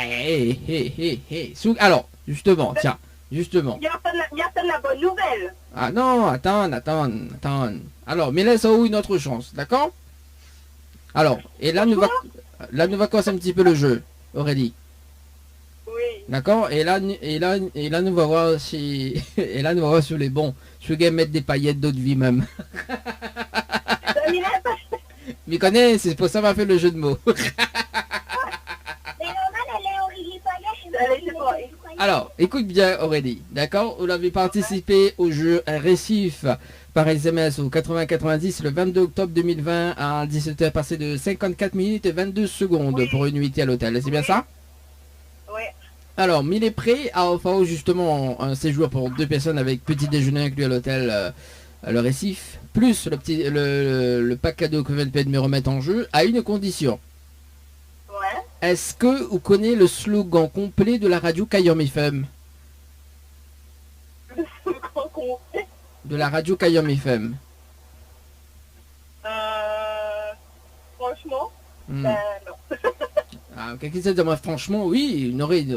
alors, justement, tiens, justement.
Il y a la bonne nouvelle.
Ah non, attends. Alors, mais laisse où une autre chance, d'accord? Alors, et là, nous va commencer un petit peu le jeu, Aurélie.
Oui.
D'accord? Et là, nous va voir si... Et là, nous va voir sur les bons. Je vais mettre des paillettes d'eau de vie, même. Mais connais, c'est pour ça qu'on va faire le jeu de mots. Alors, écoute bien Aurélie, d'accord? Vous l'avez participé au jeu Un Récif par SMS au 80-90 le 22 octobre 2020 à 17h passé de 54 minutes et 22 secondes pour une nuitée à l'hôtel. C'est bien ça?
Oui.
Alors, il est prêt à offrir justement un séjour pour 2 personnes avec petit déjeuner inclus à l'hôtel Le Récif, plus le pack cadeau que VNP de me remettre en jeu, à une condition.
Ouais.
Est-ce que vous connaissez le slogan complet de la radio Kayom FM?
Le slogan complet
de la radio Kayom FM.
Franchement, non.
Ah, quelqu'un sait dire moi franchement oui, on aurait dit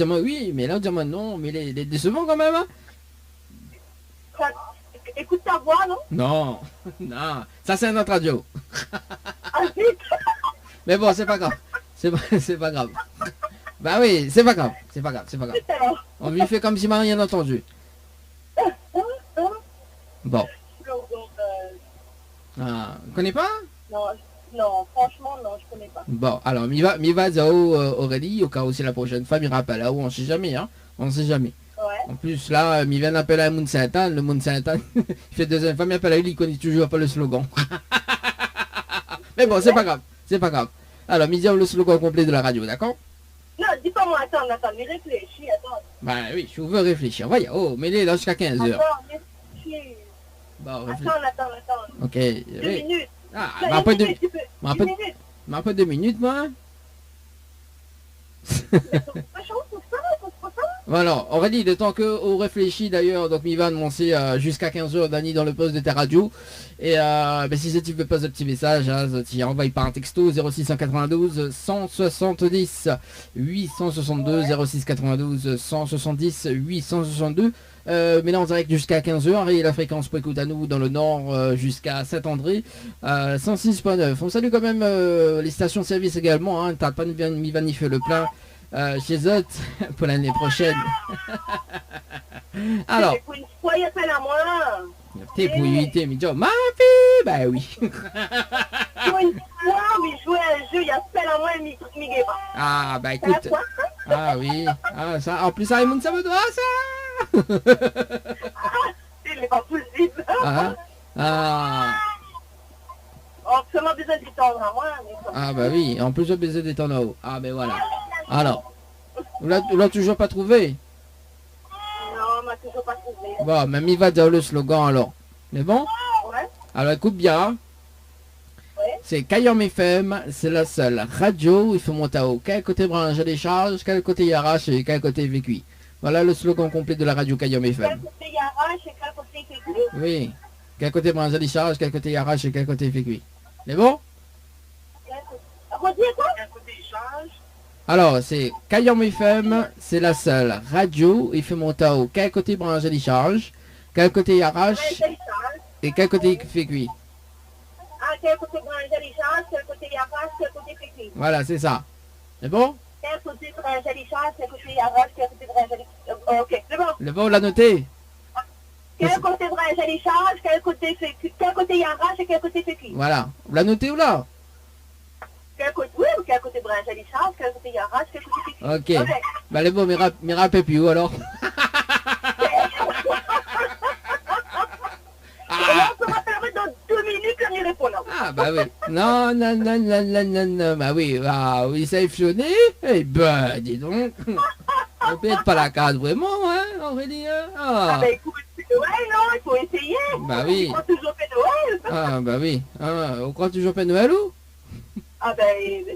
moi oui, mais là on dit moi non, mais il est décevant quand même. Hein.
Écoute ta voix, non?
Non, non, ça c'est un autre radio.
Ah, vite.
Mais bon, c'est pas grave. C'est pas grave. Bah oui, c'est pas grave. On lui fait comme si m'a rien entendu. Bon. Ah, vous connaissez pas?
Non, franchement, non, je connais pas.
Bon, alors, mi va dire Aurélie, au cas où c'est la prochaine fois, il rappelle là-haut, on sait jamais, hein. On sait jamais.
Ouais.
En plus, là, il vient d'appeler à Moun Saint-Anne, le Moun Saint-Anne, il fait deuxième fois, il appelle à lui, il connaît toujours pas le slogan. Mais bon, c'est pas grave. Alors, mi dit le slogan complet de la radio, d'accord?
Non, dis pas moi, attends, mais réfléchis, attends.
Bah oui, je veux réfléchir. Voyons, mais il est là jusqu'à 15h.
Attends, réfléchis.
Bon,
attends.
Ok.
2 minutes.
Ah, mais après 2 minutes, moi.
Pas chaud pour ça.
Voilà, Aurélie, le temps qu'on réfléchit d'ailleurs, donc Mivan, on sait jusqu'à 15h, Dani dans le poste de ta radio. Et si tu veux poser un petit message, tu envoies par un texto 0692 170 862 0692 170 862. Mais là en direct jusqu'à 15h et la fréquence pour écouter à nous dans le nord jusqu'à Saint-André 106.9. On salue quand même les stations de service également, hein. T'as pas Mivan y fait le plein chez Zot pour l'année prochaine. Alors
pour une fois, il y a fait la moi.
t'es pour éviter, mais ma fille, bah oui.
Pour une fois, mais jouer à un jeu, il y a fait la moi et mi pas.
Ah bah écoute. Ah oui. Ah ça, en plus ça remonte ça me doit ça.
Il n'est pas possible. On a seulement besoin de temps à moi.
Ah bah oui, en plus j'ai besoin de temps en haut. Ah ben voilà. Alors, vous l'avez toujours pas trouvé?
Non, on m'a toujours pas trouvé.
Bon, même il va dire le slogan alors. Mais bon?
Ouais.
Alors écoute bien. Ouais. C'est Kayam FM, c'est la seule radio où il faut monter à haut. Quel côté branche les charges, quel côté il arrache et quel côté il fait cuit. Voilà le slogan complet de la radio Kayam FM.
Quel côté il arrache et quel côté il fait cuit.
Oui. Quel côté branche les charges, quel côté il arrache et quel côté il fait cuit. C'est bon?
Redis quoi? Quel côté il change.
Alors, c'est Kayam FM, c'est la seule radio, il fait monter à haut. Quel côté branche les charges, quel côté il arrache et quel côté il fait cuit.
Ah, quel côté branche les charges, quel côté il arrache, quel côté il fait cuit.
Voilà, c'est ça. C'est bon?
Quel côté branche les charges, quel côté il arrache, quel côté branche les... Ok, c'est bon.
Le bon, on l'a noté.
Quel côté branche les charges, quel côté fait cuit, quel côté il arrache et quel côté fait cuit.
Voilà. Vous l'a noté ou là?
Quel côté, oui, quel côté branche les charges, quel côté il arrache, quel côté fait cuit.
Ok. Bah les bons, mais rappelez plus où alors?
On m'appellerait dans 2 minutes quand il répond là.
Ah bah oui. Non. Bah oui, oui, ça a fonctionné. Eh ben, dis donc. On peut être pas la case vraiment, hein, Aurélie.
Ah bah écoute, ouais, non, il faut essayer.
Bah oui.
On croit toujours Père Noël.
Ah bah oui. On croit toujours Père Noël ou?
Ah ben,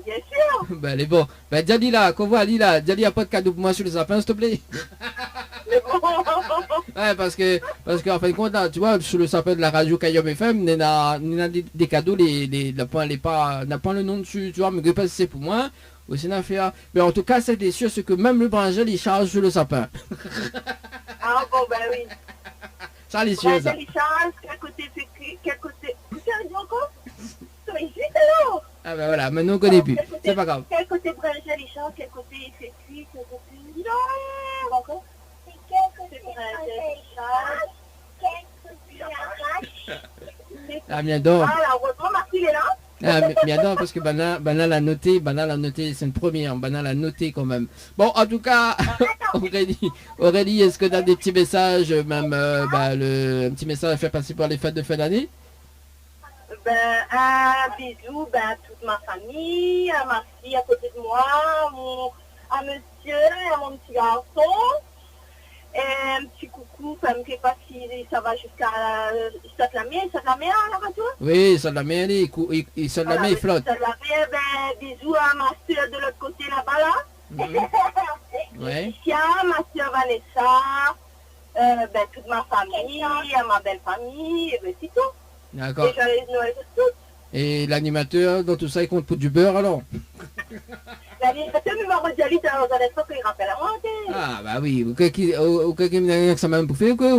bien sûr.
Ben, elle est bon. Ben, dis Lila, qu'on voit Lila, dis a pas de cadeau pour moi sur le sapin, s'il te plaît. Ouais, parce que en fin de compte, là, tu vois, sur le sapin de la radio Kayam FM, il y a des cadeaux, n'a pas le nom dessus, tu vois, mais que pas si c'est pour moi, ou c'est une affaire. Mais en tout cas, c'est sûr, c'est que même le brangel, il charge sur le sapin.
Ah bon, ben oui.
Ça, les sûr, ça.
Il charge, quel côté fait cuit, quel côté... Tu as dit encore? C'est juste alors.
Ah ben voilà, maintenant on connaît plus, c'est pas grave.
Quel côté brangel, il charge, quel côté il fait cuit, quel côté... Non, encore. Quel côté brangel, il charge, quel côté il arrache.
Ah bien donc.
Ah, heureusement, Marty est là.
Ah, bien donc, parce que Banal a noté, c'est une première, Banal a noté quand même. Bon, en tout cas, Aurélie, est-ce que tu as des petits messages, même un petit message à faire passer pour les fêtes de fin d'année?
Ben, un bisou à toute ma famille, à ma fille à côté de moi, à monsieur, à mon petit garçon. Et un petit coucou, ça me fait pas si ça va jusqu'à ça de la mer à la radio?
Oui, ça de la mer, ça de la mer, il flotte.
Ça de la mer, ben, bisous à ma soeur de l'autre côté là-bas, là.
Ouais.
Ma soeur Vanessa, ben, toute ma famille, à ma belle famille, et ben, c'est tout.
D'accord. Et l'animateur, dans tout ça, il compte pour du beurre alors?
L'animateur, il m'a redit dans un instant qu'il rappelle à moi.
Ah bah oui, ou quelqu'un me dit ça m'a bouffé ou quoi?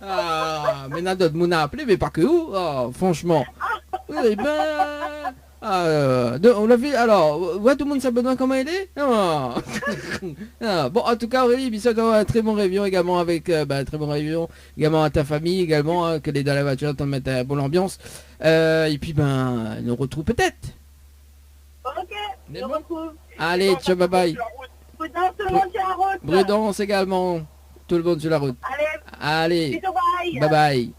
Ah, mais n'a d'autres moun a appelé, mais pas que où? Oh, franchement. Eh ben... on l'a vu, alors, ouais, tout le monde sait besoin comment il est? Oh. Ah, bon, en tout cas, Aurélie, bisous, un très bon réveillon également avec, très bon réveillon également à ta famille également, hein, que les dans la voiture, t'en mettre une bonne ambiance. Et puis, nous retrouve peut-être.
Ok, je retrouve.
Allez, ciao, bye bye.
Prudence, tout le monde sur la route.
Prudence également, tout le monde sur la route. Allez,
bisous, bye.
Bye bye.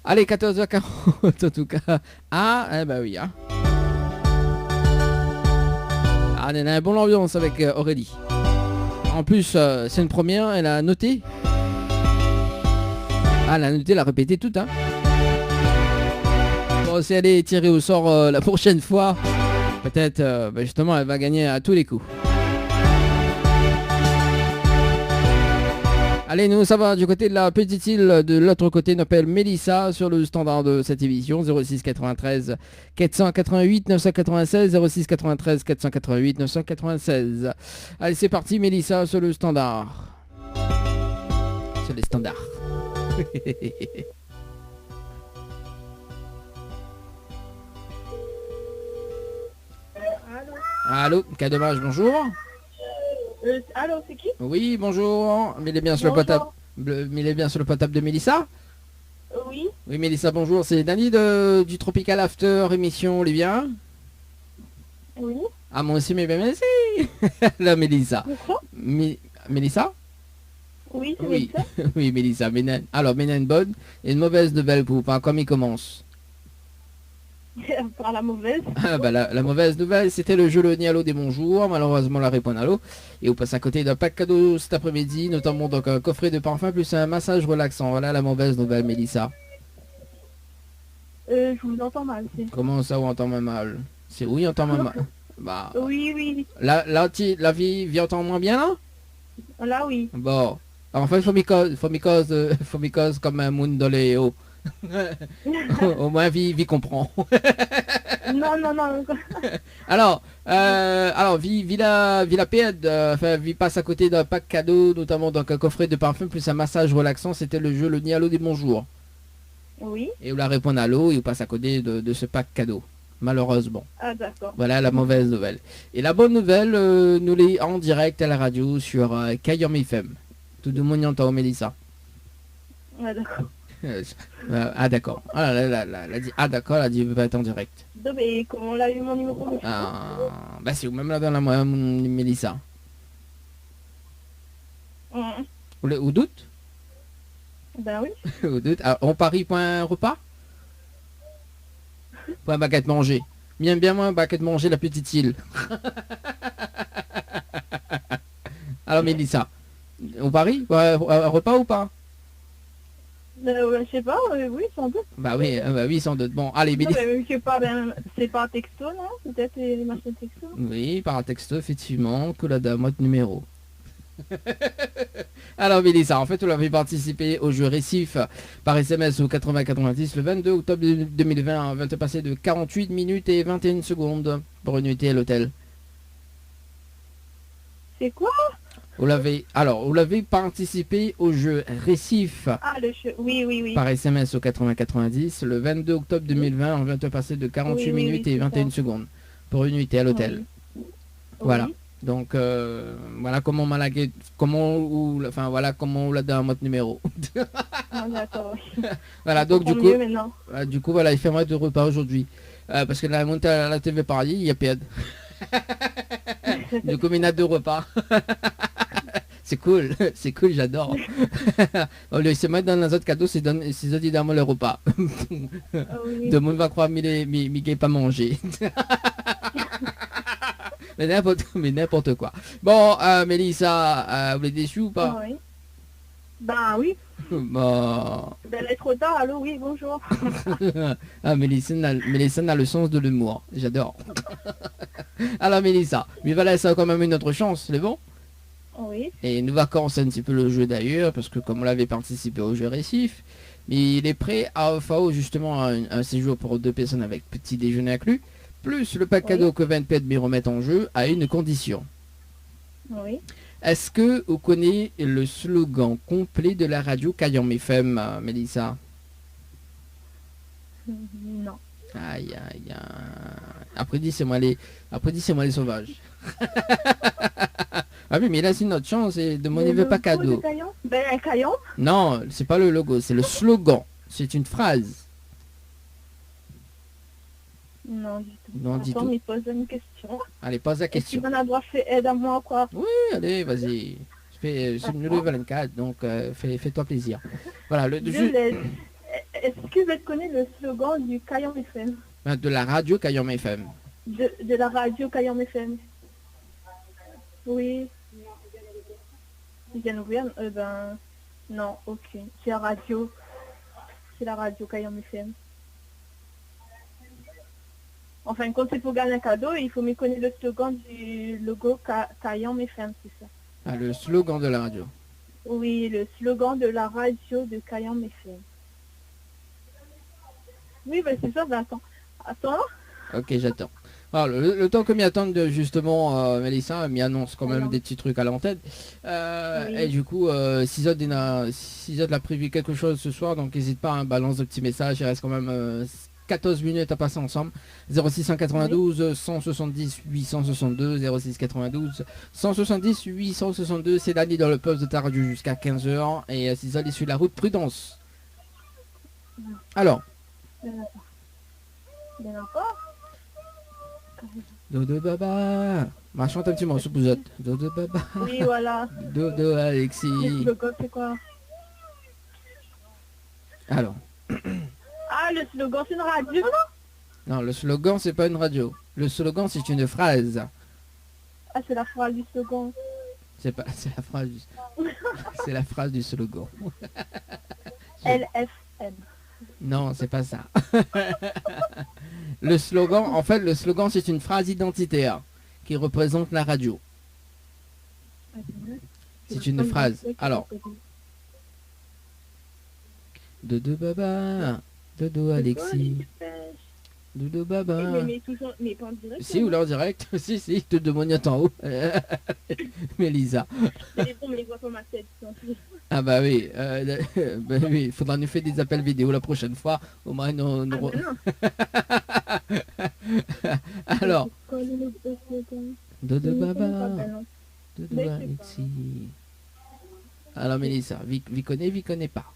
Allez, 14h40 en tout cas. Ah, eh ben oui, hein. Ah, on a une bonne ambiance avec Aurélie. En plus, c'est une première, elle a noté. Ah, elle a noté, elle a répété tout, hein. Bon, si elle est tirée au sort la prochaine fois, peut-être, justement, elle va gagner à tous les coups. Allez, nous, ça va du côté de la petite île. De l'autre côté, on appelle Mélissa sur le standard de cette émission. 06 93 488 996. 06 93 488 996. Allez, c'est parti, Mélissa, sur le standard. Sur les standards. Allô, cas dommage, bonjour.
Allô, c'est qui?
Oui, bonjour. Mais il est bien sur le potable. Mais il est bien sur le potable de Mélissa?
Oui.
Oui, Mélissa, bonjour. C'est Dani du Tropical After émission Olivia.
Oui.
Ah, moi aussi, mais bien merci. Là, Mélissa. Mélissa?
Oui, c'est
Oui.
Mélissa.
Oui, Mélissa. Alors, une bonne et une mauvaise nouvelle pour vous. Comme il commence.
Par la mauvaise.
Ah, bah, la mauvaise nouvelle, c'était le jeu Le Nialo des bonjours. Malheureusement, la réponse à l'eau. Et vous passez à côté d'un pack cadeau cet après-midi, notamment donc un coffret de parfum plus un massage relaxant. Voilà la mauvaise nouvelle, Mélissa.
Je vous entends mal.
Comment ça, vous entendez mal? C'est oui, on entend mal. Bah.
Oui, oui.
La vie entend moins bien là?
Là, oui.
Bon. Alors, en fait, faut m'y cause comme un monde dans les hauts. Au moins, vie comprend.
Non.
Alors, vie la pède, vie passe à côté d'un pack cadeau, notamment donc un coffret de parfum plus un massage relaxant. C'était le jeu Le Nialo des bonjours.
Oui.
Et vous la répondez à l'eau et vous passe à côté de ce pack cadeau. Malheureusement.
Ah, d'accord.
Voilà la mauvaise nouvelle. Et la bonne nouvelle, nous l'est en direct à la radio sur Kayom FM. Tout le monde y entend, Mélissa.
Ah, d'accord.
Ah d'accord. Ah là, elle a dit ah d'accord, elle a dit va être en direct.
Non, mais comment on a eu mon numéro?
Bah si vous même là dans la Mélissa. Ou doute?
Ben oui.
Ou doute. Alors, on parie point repas? Point baguette manger. Bien moins baguette manger la petite île. Alors Mélissa, on parie? Repas ou pas?
Je sais pas, oui, sans doute.
Bah oui, sans doute. Bon, allez,
Mélissa. Je sais pas, c'est par texto, non? Peut-être les machines texto?
Oui, par texto, effectivement, que la dame, votre numéro. Alors, Mélissa, en fait, vous l'avez participé au jeu Récif par SMS au 8090 le 22 octobre 2020. Va te passer de 48 minutes et 21 secondes pour une nuitée à l'hôtel.
C'est quoi?
Vous l'avez participé au jeu Récif.
Ah, le jeu, oui.
Par SMS au 8090 le 22 octobre 2020. On vient te passer de 48 minutes et 21 secondes pour une nuitée à l'hôtel. Oui. Voilà. Oui. Donc voilà comment on l'a dans votre numéro.
D'accord.
Voilà, donc du coup voilà, il fait moins de repas aujourd'hui parce que la montée à la TV Paris, il y a perd. Du coup, il y a 2 repas. C'est cool, j'adore. Au lieu de se mettre dans un autre cadeau, c'est évidemment le repas. Oui. Tout le monde va croire qu'il pas manger. mais n'importe quoi. Bon, Mélissa, vous êtes déçue ou pas?
Oui. Ben oui.
Bon.
Ben, elle est trop tard, allô, oui, bonjour.
Ah, Mélissa a le sens de l'humour, j'adore. Alors Mélissa, mais voilà, ça a quand même une autre chance, c'est bon?
Oui.
Et nous va commencer un petit peu le jeu d'ailleurs, parce que comme on l'avait participé au jeu Récif, mais il est prêt à offrir justement un séjour pour 2 personnes avec petit déjeuner inclus, plus le pack cadeau que 20 pètes remettent en jeu à une condition.
Oui.
Est-ce que vous connaissez le slogan complet de la radio Kayom FM, Mélissa?
Non.
Aïe. Après dis c'est moi les sauvages. Ah oui, mais là c'est notre chance de mon niveau pas cadeau.
Ben un crayon?
Non, c'est pas le logo, c'est le slogan. C'est une phrase.
Non, du tout.
Non, du tout.
Il pose une question.
Allez, pose la question.
Tu vas avoir fait aide à moi quoi?
Oui, allez, vas-y. C'est le 24, donc fais-toi plaisir. Voilà,
Est-ce que vous connaissez le slogan du Kayom FM?
De la radio Kayom FM.
De la radio Kayom FM. Oui. Ils viennent ouvrir? Non, ok. C'est la radio. C'est la radio Kayom FM. Enfin, quand c'est pour gagner un cadeau, il faut me connaître le slogan du logo Kayom FM, c'est ça?
Ah, le slogan de la radio.
Oui, le slogan de la radio de Cayam FM. Oui, ben c'est ça, ben attends. Attends.
Ok, j'attends. Alors, le temps que m'y attendent justement, Mélissa m'y annonce quand même des petits trucs à l'antenne.
Oui.
Et du coup, Sizod l'a prévu quelque chose ce soir, donc n'hésite pas, hein, balance de petits messages. Il reste quand même 14 minutes à passer ensemble. 0692 170 862 0692 170 862. C'est Dani dans le poste de ta radio jusqu'à 15h. Et Sizod est sur la route Prudence. Alors.
D'accord.
Dodo Baba. Chante un petit morceau pour autres. Dodo Baba.
Oui, voilà.
Dodo Alexis.
Le slogan, c'est quoi?
Alors.
Ah, le slogan, c'est une radio, non?
Non, le slogan, c'est pas une radio. Le slogan, c'est une phrase.
Ah, c'est la phrase du slogan.
C'est la phrase du... c'est la phrase du slogan.
LFM.
Non, c'est pas ça. Le slogan, en fait, le slogan, c'est une phrase identitaire qui représente la radio. C'est une phrase. Alors. Dodo Baba. Dodo Alexis. Dodo Baba.
Mais pas en direct.
Si, ou là en direct. Si, te demande en haut. Mélissa.
Mais bon, mais ils voient pas ma tête.
Ah bah oui, oui, il faudra nous faire des appels vidéo la prochaine fois. Au moins, Alors. Dodo Baba. Dodo Alexis. Alors Mélissa, vi connaît pas.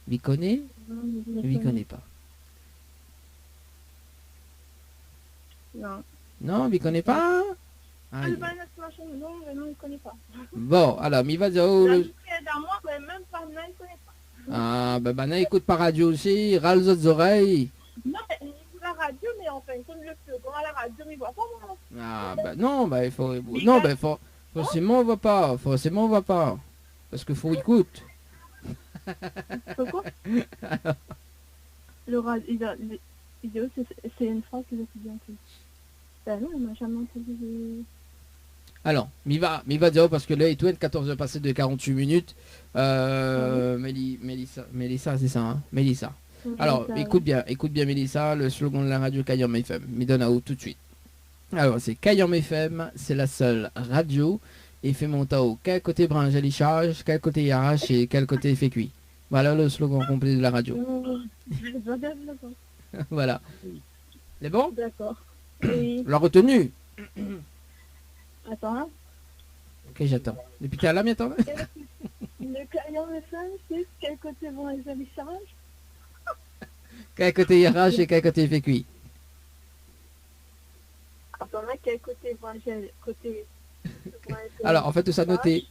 Vi connaît pas.
Non.
Non, vi connaît pas.
Ah, le banane machin, non, il connaît pas.
Bon, alors, mi va dire...
même pas, non, il connaît pas.
Ah, ben Bana écoute par radio aussi, râle aux oreilles.
Non, mais il écoute la radio, mais enfin, comme le slogan à la radio, mais il voit pas moi.
Ah, ben non, ben il faut... Non, ben forcément on voit pas, parce qu'il faut écoute.
Pourquoi? Le radio, c'est une phrase que je suis bien plus. Ben non, on m'a jamais entendu de...
Alors, mi va dire parce que là, il doit être 14h passé de 48 minutes. Mélissa, c'est ça, hein? Mélissa. Oui, alors, écoute bien Mélissa, le slogan de la radio Cayam FM. Mi donne à haut tout de suite. Alors, c'est Cayam FM, c'est la seule radio. Et fait mon tao. Quel côté branche elle charge, quel côté il arrache et quel côté il fait cuit. Voilà le slogan complet de la radio. Voilà. C'est bon?
D'accord. Oui.
La retenue.
Attends. Hein.
Ok, j'attends. Depuis t'es à la mienne, attends.
Le Cayam FM, c'est quel côté vont les charges?
Quel côté il arrache et quel côté il fait cuit.
Attends, quel côté vont côté...
Alors, en fait, tout ça noté.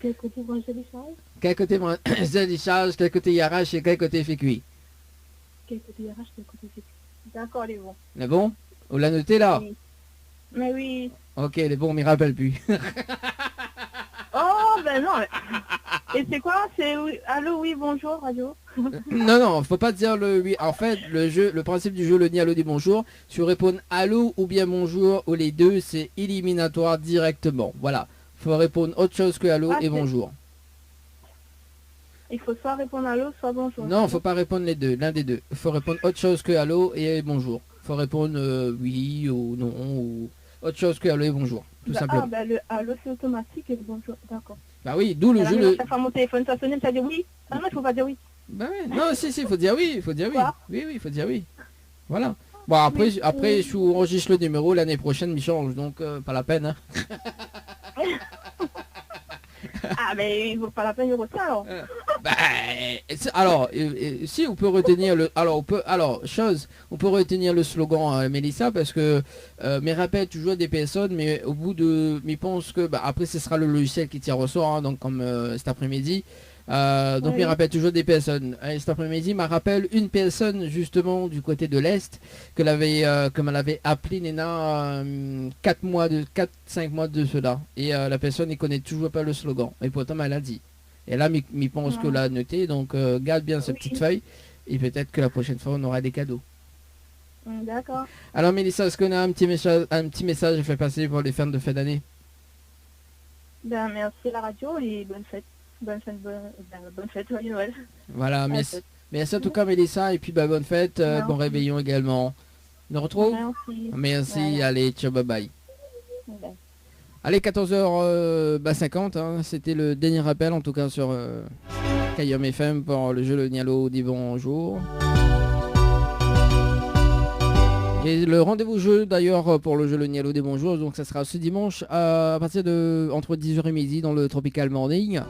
Quel côté vont les charges?
Quel côté vont les charges, quel côté il arrache et quel côté il fait cuit.
Quel côté il arrache, quel côté il fait cuit. D'accord, les bons.
Les bons? On l'a noté là?
Oui. Mais oui.
Ok, les bons, on m'y rappelle plus.
Oh, ben non. Et c'est quoi? C'est oui. Allô, oui, bonjour, radio.
Non, faut pas dire le oui. En fait, le principe du jeu, le ni allô dit bonjour. Si vous répondez allô ou bien bonjour, ou les deux, c'est éliminatoire directement. Voilà. Faut répondre autre chose que allô et bonjour.
Il faut soit répondre allô, soit bonjour.
Non, faut pas répondre les deux, l'un des deux. Il faut répondre autre chose que allô et bonjour. Faut répondre oui ou non ou autre chose que allô et bonjour. Tout simplement.
Ah, bah le allô c'est automatique et le bonjour, d'accord.
Bah oui, d'où le jeu.
Ça fait mon téléphone, ça sonne, ça dit oui. Ah non, il faut pas dire oui.
Bah ouais. Non, si, il faut dire oui, il faut dire oui. Oui, il faut dire oui. Voilà. Bon, après, je enregistre le numéro l'année prochaine, il change, donc pas la peine. Hein.
Ah, mais il vaut pas la peine de retenir alors.
Alors, si on peut retenir le, on peut retenir le slogan Mélissa parce que me rappelle toujours des personnes, mais au bout de, mais pense que après ce sera le logiciel qui tire au sort, hein, donc comme cet après-midi. Donc il rappelle toujours des personnes. Cet après-midi, m'a rappelle une personne justement du côté de l'Est que elle avait appelé Nena 4-5 mois de cela. Et la personne ne connaît toujours pas le slogan. Et pourtant elle a dit. Et là, m'y pense que l'a noté. Donc garde bien cette petite feuille. Et peut-être que la prochaine fois on aura des cadeaux.
D'accord.
Alors Mélissa, est-ce qu'on a un petit message à faire passer pour les fans de fin d'année?
Ben, merci la radio et bonne fête. Bonne fête, joyeux Noël.
Voilà, merci en tout cas Mélissa, et puis bonne fête, bon réveillon également. On nous retrouve. Merci, voilà. Allez, ciao, bye bye. Ouais. Allez, 14h50, hein, c'était le dernier rappel en tout cas sur Kayom FM pour le jeu Le Nialo dit bonjour. Et le rendez-vous jeu d'ailleurs pour le jeu Le Nialo des bonjours, donc ça sera ce dimanche à partir de entre 10h et midi dans le Tropical Morning.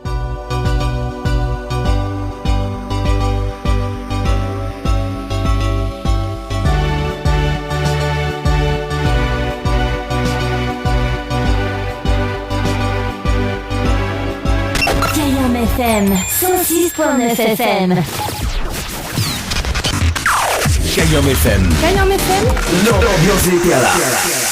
Kayom FM 106.9 FM.
Kayom FM.
Kayom FM.
L'ambiance était là.